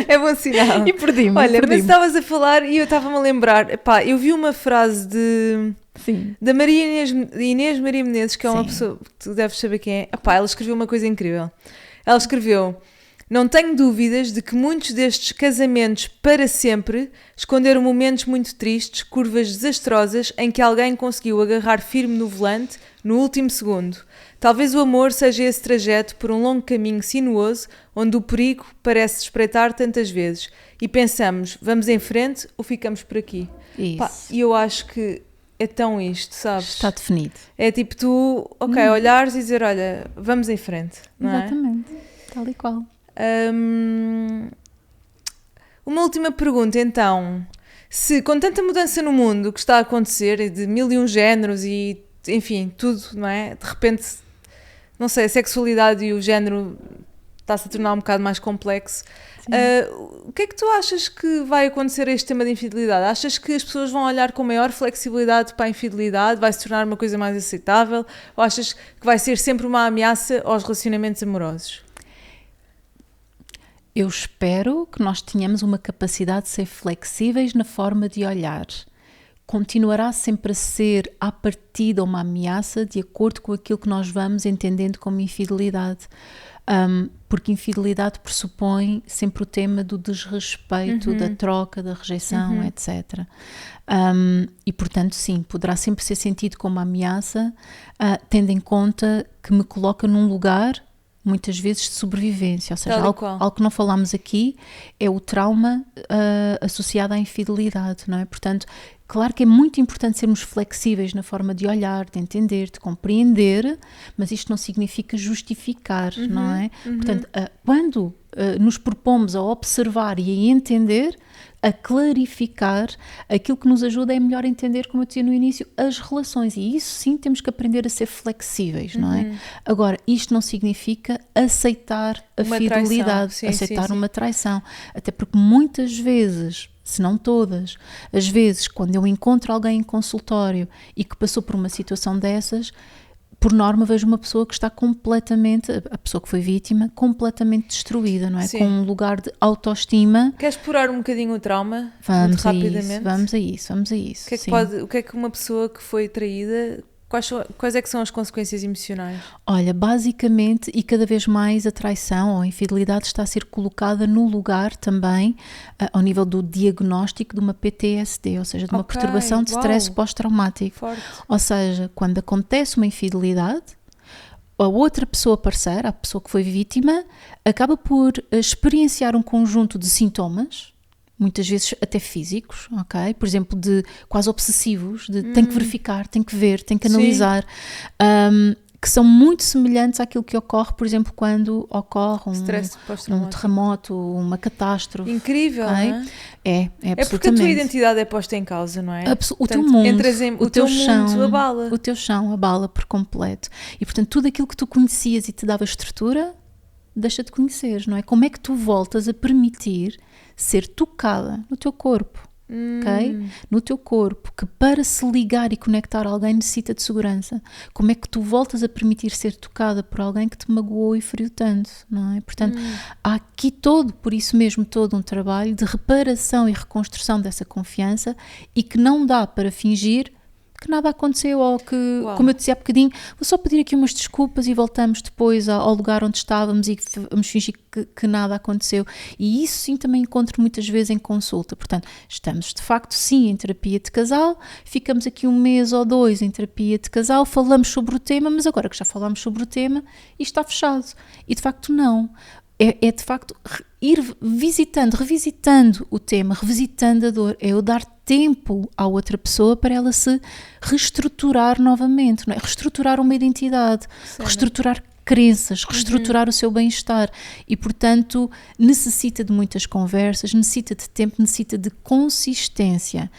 É bom sinal. E perdi-me. Olha, mas estavas a falar e eu estava-me a lembrar, epá, eu vi uma frase da Maria Inês Maria Menezes, que é uma pessoa que tu deves saber quem é. Epá, ela escreveu uma coisa incrível. Ela escreveu: não tenho dúvidas de que muitos destes casamentos para sempre esconderam momentos muito tristes, curvas desastrosas em que alguém conseguiu agarrar firme no volante no último segundo. Talvez o amor seja esse trajeto por um longo caminho sinuoso onde o perigo parece se espreitar tantas vezes e pensamos, vamos em frente ou ficamos por aqui? Pá, e eu acho que é tão isto, sabes? Está definido. É tipo tu, olhares e dizer, olha, vamos em frente, não é? Exatamente, tal e qual. Uma última pergunta então, se com tanta mudança no mundo que está a acontecer, de 1001 géneros e enfim, tudo, não é? De repente, não sei, a sexualidade e o género está-se a tornar um bocado mais complexo. O que é que tu achas que vai acontecer a este tema de infidelidade? Achas que as pessoas vão olhar com maior flexibilidade para a infidelidade? Vai se tornar uma coisa mais aceitável? Ou achas que vai ser sempre uma ameaça aos relacionamentos amorosos? Eu espero que nós tenhamos uma capacidade de ser flexíveis na forma de olhar. Continuará sempre a ser, à partida, uma ameaça de acordo com aquilo que nós vamos entendendo como infidelidade. Porque infidelidade pressupõe sempre o tema do desrespeito, da troca, da rejeição, etc. E, portanto, sim, poderá sempre ser sentido como uma ameaça, tendo em conta que me coloca num lugar, muitas vezes, de sobrevivência. Ou seja, algo que não falámos aqui é o trauma associado à infidelidade, não é? Portanto, Claro que é muito importante sermos flexíveis na forma de olhar, de entender, de compreender, mas isto não significa justificar, não é? Portanto, quando nos propomos a observar e a entender, a clarificar, aquilo que nos ajuda é melhor entender, como eu dizia no início, as relações. E isso sim temos que aprender a ser flexíveis, não é? Agora, isto não significa aceitar a fidelidade, aceitar uma traição. Até porque muitas vezes, se não todas, às vezes, quando eu encontro alguém em consultório e que passou por uma situação dessas, por norma vejo uma pessoa que está completamente, a pessoa que foi vítima, completamente destruída, não é? Sim. Com um lugar de autoestima. Queres explorar um bocadinho o trauma? Vamos a rapidamente? isso, vamos a isso. O que é que uma pessoa que foi traída, quais é que são as consequências emocionais? Olha, basicamente, e cada vez mais a traição ou a infidelidade está a ser colocada no lugar também, ao nível do diagnóstico de uma PTSD, ou seja, de uma perturbação de stress pós-traumático. Forte. Ou seja, quando acontece uma infidelidade, a outra pessoa parceira, a pessoa que foi vítima, acaba por experienciar um conjunto de sintomas, muitas vezes até físicos, ok? Por exemplo, de quase obsessivos, de tem que verificar, tem que ver, tem que analisar, que são muito semelhantes àquilo que ocorre, por exemplo, quando ocorre um terremoto, uma catástrofe. Incrível, okay? Não é? É absolutamente. É porque a tua identidade é posta em causa, não é? O teu mundo, o teu chão abala. O teu chão abala por completo. E, portanto, tudo aquilo que tu conhecias e te dava estrutura, deixa de conhecer, não é? Como é que tu voltas a permitir ser tocada no teu corpo, ok? No teu corpo, que para se ligar e conectar a alguém necessita de segurança. Como é que tu voltas a permitir ser tocada por alguém que te magoou e feriu tanto, não é? Portanto, há aqui por isso mesmo, todo um trabalho de reparação e reconstrução dessa confiança e que não dá para fingir que nada aconteceu ou que, como eu dizia há bocadinho, vou só pedir aqui umas desculpas e voltamos depois ao lugar onde estávamos e vamos fingir que nada aconteceu. E isso sim também encontro muitas vezes em consulta. Portanto, estamos de facto sim em terapia de casal, ficamos aqui 1 mês ou 2 em terapia de casal, falamos sobre o tema, mas agora que já falámos sobre o tema, isto está fechado. E de facto não. É de facto ir revisitando o tema, revisitando a dor, é eu dar tempo à outra pessoa para ela se reestruturar novamente, não é? Reestruturar uma identidade, reestruturar crenças, reestruturar o seu bem-estar e, portanto, necessita de muitas conversas, necessita de tempo, necessita de consistência.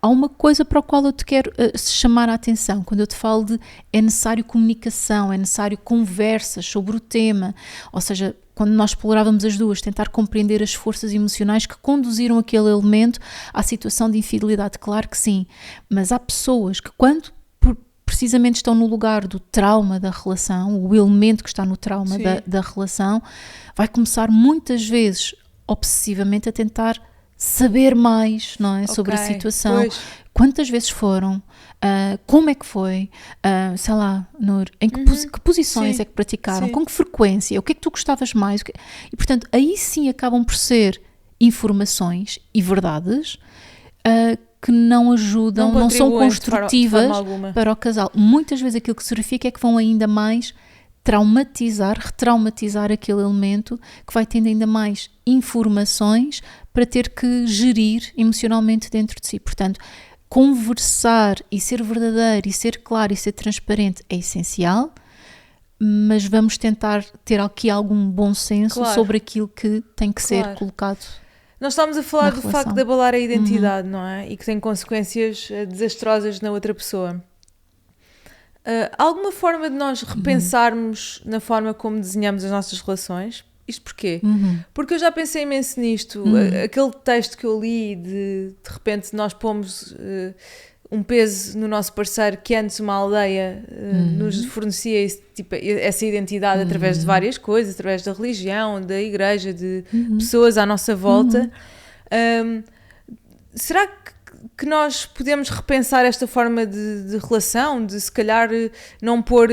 Há uma coisa para a qual eu te quero chamar a atenção, quando eu te falo de é necessário comunicação, é necessário conversas sobre o tema, ou seja, quando nós explorávamos as duas, tentar compreender as forças emocionais que conduziram aquele elemento à situação de infidelidade, claro que sim, mas há pessoas que quando precisamente estão no lugar do trauma da relação, o elemento que está no trauma da relação, vai começar muitas vezes obsessivamente a tentar saber mais, não é, sobre a situação. Pois. Quantas vezes foram, como é que foi, sei lá, Nur, em que posições é que praticaram, com que frequência, o que é que tu gostavas mais, e portanto aí sim acabam por ser informações e verdades que não ajudam, não são construtivas para o casal. Muitas vezes aquilo que se verifica é que vão ainda mais retraumatizar aquele elemento, que vai tendo ainda mais informações para ter que gerir emocionalmente dentro de si. Portanto, conversar e ser verdadeiro e ser claro e ser transparente é essencial, mas vamos tentar ter aqui algum bom senso sobre aquilo que tem que ser colocado. Nós estamos a falar do facto de abalar a identidade, não é? E que tem consequências desastrosas na outra pessoa. Alguma forma de nós repensarmos na forma como desenhamos as nossas relações? Isto porquê? Porque eu já pensei imenso nisto. Aquele texto que eu li de repente nós pomos um peso no nosso parceiro que antes uma aldeia nos fornecia essa identidade através de várias coisas, através da religião, da igreja, de pessoas à nossa volta. Será que nós podemos repensar esta forma de relação, de se calhar não pôr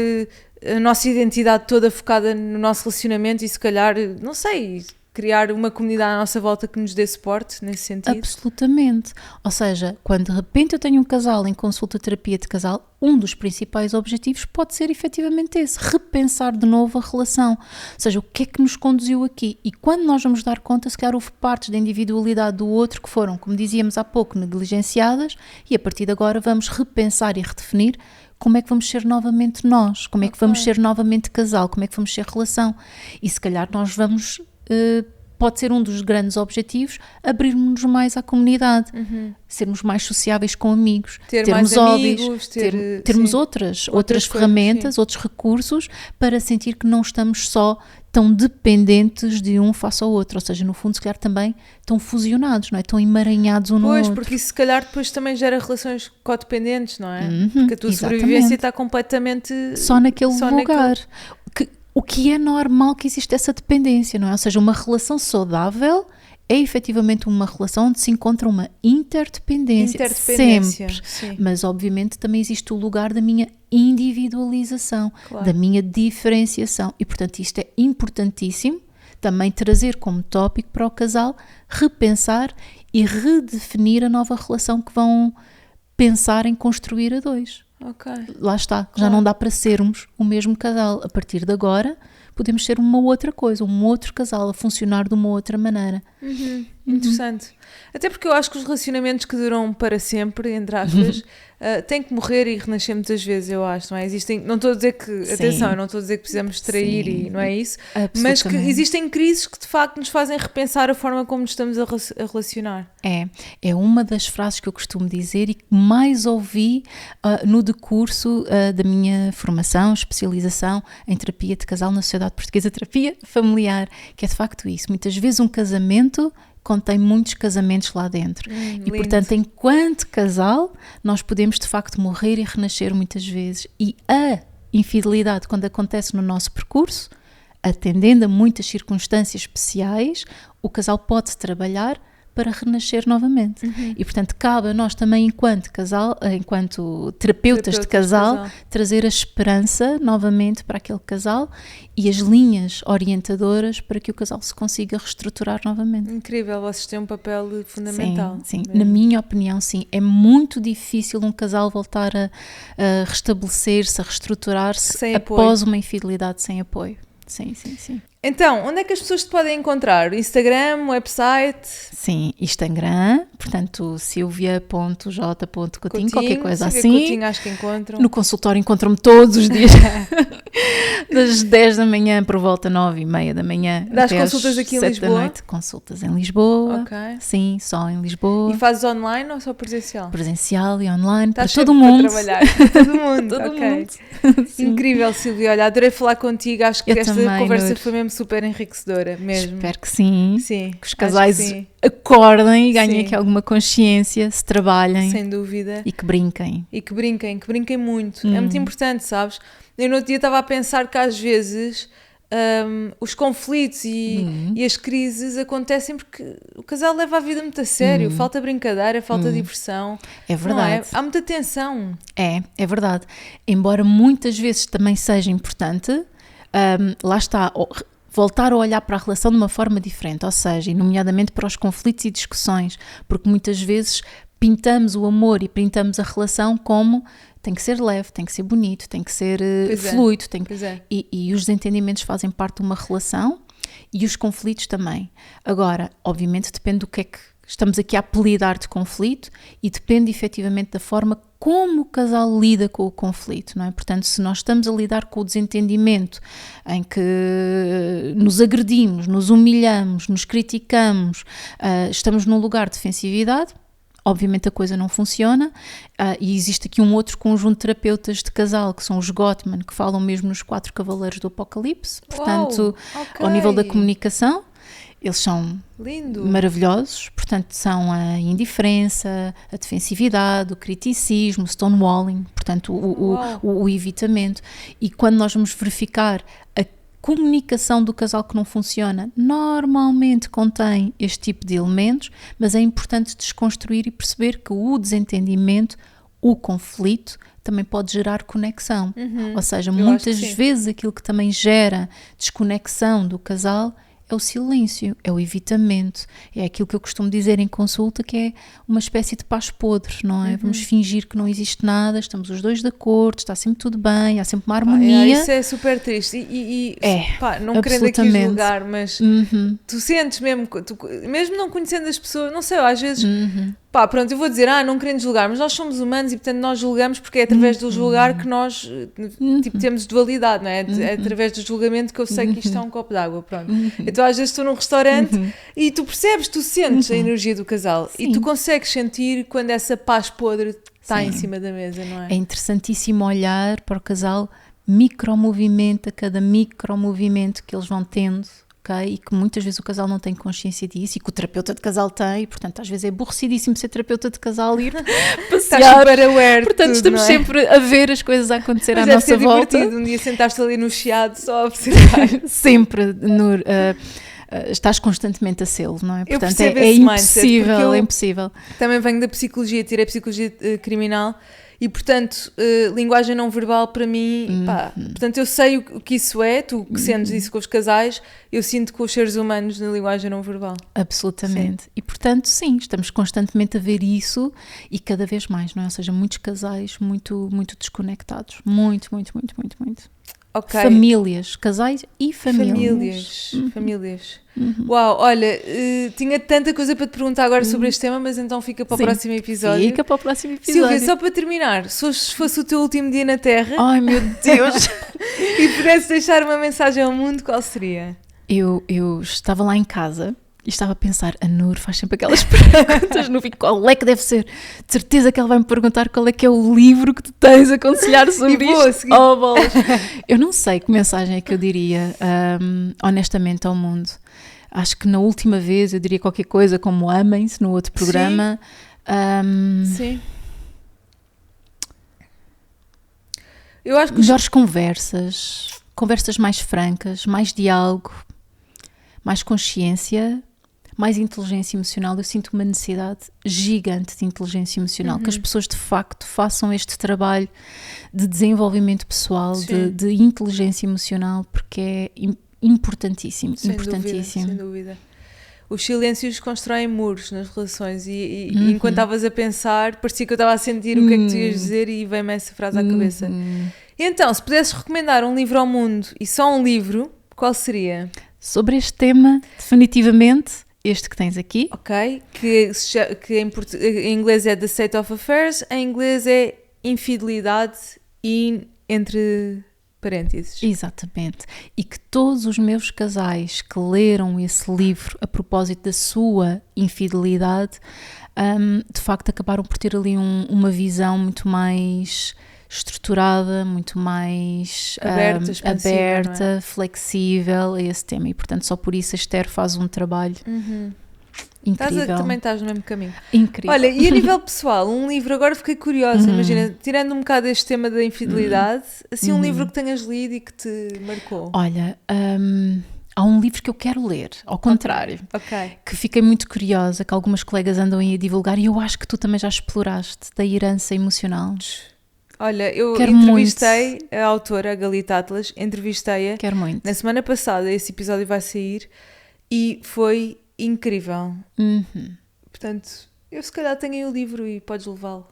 a nossa identidade toda focada no nosso relacionamento e se calhar, não sei, criar uma comunidade à nossa volta que nos dê suporte nesse sentido? Absolutamente. Ou seja, quando de repente eu tenho um casal em consulta terapia de casal, um dos principais objetivos pode ser efetivamente esse, repensar de novo a relação. Ou seja, o que é que nos conduziu aqui? E quando nós vamos dar conta, se calhar houve partes da individualidade do outro que foram, como dizíamos há pouco, negligenciadas, e a partir de agora vamos repensar e redefinir como é que vamos ser novamente nós, como é que vamos ser novamente casal, como é que vamos ser relação. E se calhar nós vamos... pode ser um dos grandes objetivos, abrirmos-nos mais à comunidade, sermos mais sociáveis com amigos, termos hobbies, termos outras ferramentas, outros recursos para sentir que não estamos só tão dependentes de um face ao outro, ou seja, no fundo se calhar também tão fusionados, não é? Tão emaranhados um no outro. Pois, porque isso se calhar depois também gera relações codependentes, não é? Porque a tua sobrevivência está completamente... Só naquele lugar. O que é normal que existe essa dependência, não é? Ou seja, uma relação saudável é efetivamente uma relação onde se encontra uma interdependência sempre. Sim. Mas obviamente também existe o lugar da minha individualização, da minha diferenciação. E portanto isto é importantíssimo também trazer como tópico para o casal, repensar e redefinir a nova relação que vão pensar em construir a dois. Okay. Lá está, já não dá para sermos o mesmo casal. A partir de agora podemos ser uma outra coisa, um outro casal a funcionar de uma outra maneira. Interessante. Até porque eu acho que os relacionamentos que duram para sempre, entre aspas, têm que morrer e renascer muitas vezes, eu acho, não é? Existem, não estou a dizer que, atenção, eu não estou a dizer que precisamos trair e não é isso, mas que existem crises que de facto nos fazem repensar a forma como nos estamos a relacionar. É uma das frases que eu costumo dizer e que mais ouvi no decurso da minha formação, especialização em terapia de casal na Sociedade Portuguesa de Terapia Familiar, que é de facto isso. Muitas vezes um casamento contém muitos casamentos lá dentro e lindo. Portanto enquanto casal nós podemos de facto morrer e renascer muitas vezes, e a infidelidade quando acontece no nosso percurso, atendendo a muitas circunstâncias especiais, o casal pode trabalhar para renascer novamente. E portanto cabe a nós também enquanto casal, enquanto terapeutas de casal, trazer a esperança novamente para aquele casal e as linhas orientadoras para que o casal se consiga reestruturar novamente. Incrível, vocês têm um papel fundamental. Sim. Na minha opinião, sim. É muito difícil um casal voltar a restabelecer-se, a reestruturar-se após uma infidelidade sem apoio. Sim. Então, onde é que as pessoas te podem encontrar? Instagram, website? Sim, Instagram, portanto, silvia.j.coutinho, qualquer coisa assim. Coutinho, acho que encontram. No consultório encontram-me todos os dias, das 10 da manhã por volta 9h30 da manhã. Dás consultas aqui em Lisboa? Da noite, consultas em Lisboa. Ok. Sim, só em Lisboa. E fazes online ou só presencial? Presencial e online, Estás para todo mundo. Para trabalhar, para todo mundo. Todo okay. mundo. Incrível, Silvia. Olha, adorei falar contigo. Acho que esta conversa foi mesmo super enriquecedora. Mesmo. Espero que sim. Sim. Que os casais acordem e ganhem aqui alguma consciência, se trabalhem. Sem dúvida. E que brinquem. Que brinquem muito. É muito importante, sabes? Eu no outro dia estava a pensar que às vezes os conflitos e as crises acontecem porque o casal leva a vida muito a sério. Falta brincadeira, falta diversão. É verdade. Não é? Há muita tensão. É verdade. Embora muitas vezes também seja importante, lá está, voltar a olhar para a relação de uma forma diferente, ou seja, nomeadamente para os conflitos e discussões, porque muitas vezes pintamos o amor e pintamos a relação como tem que ser leve, tem que ser bonito, tem que ser fluido, e os desentendimentos fazem parte de uma relação e os conflitos também. Agora, obviamente depende do que é que estamos aqui a apelidar de conflito e depende efetivamente da forma como o casal lida com o conflito, não é? Portanto, se nós estamos a lidar com o desentendimento em que nos agredimos, nos humilhamos, nos criticamos, estamos num lugar de defensividade, obviamente a coisa não funciona, e existe aqui um outro conjunto de terapeutas de casal, que são os Gottman, que falam mesmo nos 4 cavaleiros do Apocalipse, portanto, ao nível da comunicação, eles são maravilhosos, portanto são a indiferença, a defensividade, o criticismo, o stonewalling, portanto o evitamento. E quando nós vamos verificar a comunicação do casal que não funciona, normalmente contém este tipo de elementos, mas é importante desconstruir e perceber que o desentendimento, o conflito, também pode gerar conexão. Ou seja, muitas vezes aquilo que também gera desconexão do casal é o silêncio, é o evitamento, é aquilo que eu costumo dizer em consulta, que é uma espécie de paz podre, não é? Vamos fingir que não existe nada, estamos os dois de acordo, está sempre tudo bem, há sempre uma harmonia. Isso é super triste não querendo aqui absolutamente. julgar, mas tu sentes mesmo, mesmo não conhecendo as pessoas, não sei, às vezes pronto, eu vou dizer, não querendo julgar, mas nós somos humanos e portanto nós julgamos porque é através do julgar que nós temos dualidade, não é? É através do julgamento que eu sei que isto é um copo d'água, pronto. Então às vezes estou num restaurante e tu percebes, tu sentes a energia do casal. Sim. E tu consegues sentir quando essa paz podre está em cima da mesa, não é? É interessantíssimo olhar para o casal micromovimento a cada micromovimento que eles vão tendo. Okay? E que muitas vezes o casal não tem consciência disso e que o terapeuta de casal tem, e portanto às vezes é aborrecidíssimo ser terapeuta de casal e ir passear, portanto estamos sempre a ver as coisas a acontecer à nossa volta. Um dia sentaste ali no chiado só a observar. Sempre, estás constantemente a sê-lo, não é? Portanto é impossível, é impossível. Também venho da psicologia, tirei psicologia criminal. E, portanto, linguagem não verbal para mim, portanto, eu sei o que isso é, tu que sentes isso com os casais, eu sinto com os seres humanos na linguagem não verbal. Absolutamente. Sim. E, portanto, sim, estamos constantemente a ver isso e cada vez mais, não é? Ou seja, muitos casais muito, muito desconectados. Muito, muito, muito, muito, muito. Okay. Famílias, casais e famílias. Famílias. Uau, olha, tinha tanta coisa para te perguntar agora sobre este tema, mas então fica para o próximo episódio. Fica para o próximo episódio. Silvia, só para terminar, se fosse o teu último dia na Terra, ai meu Deus, e pudesses deixar uma mensagem ao mundo, qual seria? Eu estava lá em casa e estava a pensar, a Nur faz sempre aquelas perguntas no fim, qual é que deve ser? De certeza que ela vai me perguntar qual é que é o livro que tu tens a aconselhar sobre isto. Oh, bolas. Eu não sei que mensagem é que eu diria, honestamente, ao mundo. Acho que na última vez eu diria qualquer coisa como amem-se no outro programa. Sim. Eu acho que melhores conversas mais francas, mais diálogo, mais consciência, mais inteligência emocional. Eu sinto uma necessidade gigante de inteligência emocional, que as pessoas de facto façam este trabalho de desenvolvimento pessoal, de inteligência emocional, porque é importantíssimo. Sem dúvida. Os silêncios constroem muros nas relações e enquanto estavas a pensar, parecia que eu estava a sentir o que é que tu ias dizer e veio-me essa frase à cabeça. E então, se pudesses recomendar um livro ao mundo e só um livro, qual seria? Sobre este tema, definitivamente, este que tens aqui. Ok, que em inglês é The State of Affairs, em inglês é Infidelidade e entre parênteses. Exatamente. E que todos os meus casais que leram esse livro a propósito da sua infidelidade, de facto acabaram por ter ali uma visão muito mais estruturada, muito mais aberta, flexível a esse tema. E portanto só por isso a Esther faz um trabalho incrível. Também estás no mesmo caminho. Incrível. Olha, e a nível pessoal, um livro, agora fiquei curiosa, imagina, tirando um bocado este tema da infidelidade, assim um livro que tenhas lido e que te marcou. Olha, há um livro que eu quero ler, ao contrário, que fiquei muito curiosa, que algumas colegas andam aí a divulgar e eu acho que tu também já exploraste, da herança emocional. Olha, eu entrevistei a autora, a Galita Atlas, entrevistei-a. Quero muito. Na semana passada, esse episódio vai sair e foi incrível. Portanto, eu se calhar tenho aí o livro e podes levá-lo.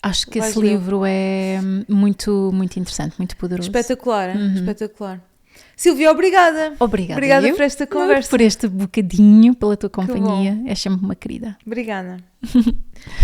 Acho que esse livro é muito, muito interessante, muito poderoso. Espetacular, espetacular. Silvia, obrigada. Obrigada por esta conversa. Por este bocadinho, pela tua companhia. És sempre uma querida. Obrigada.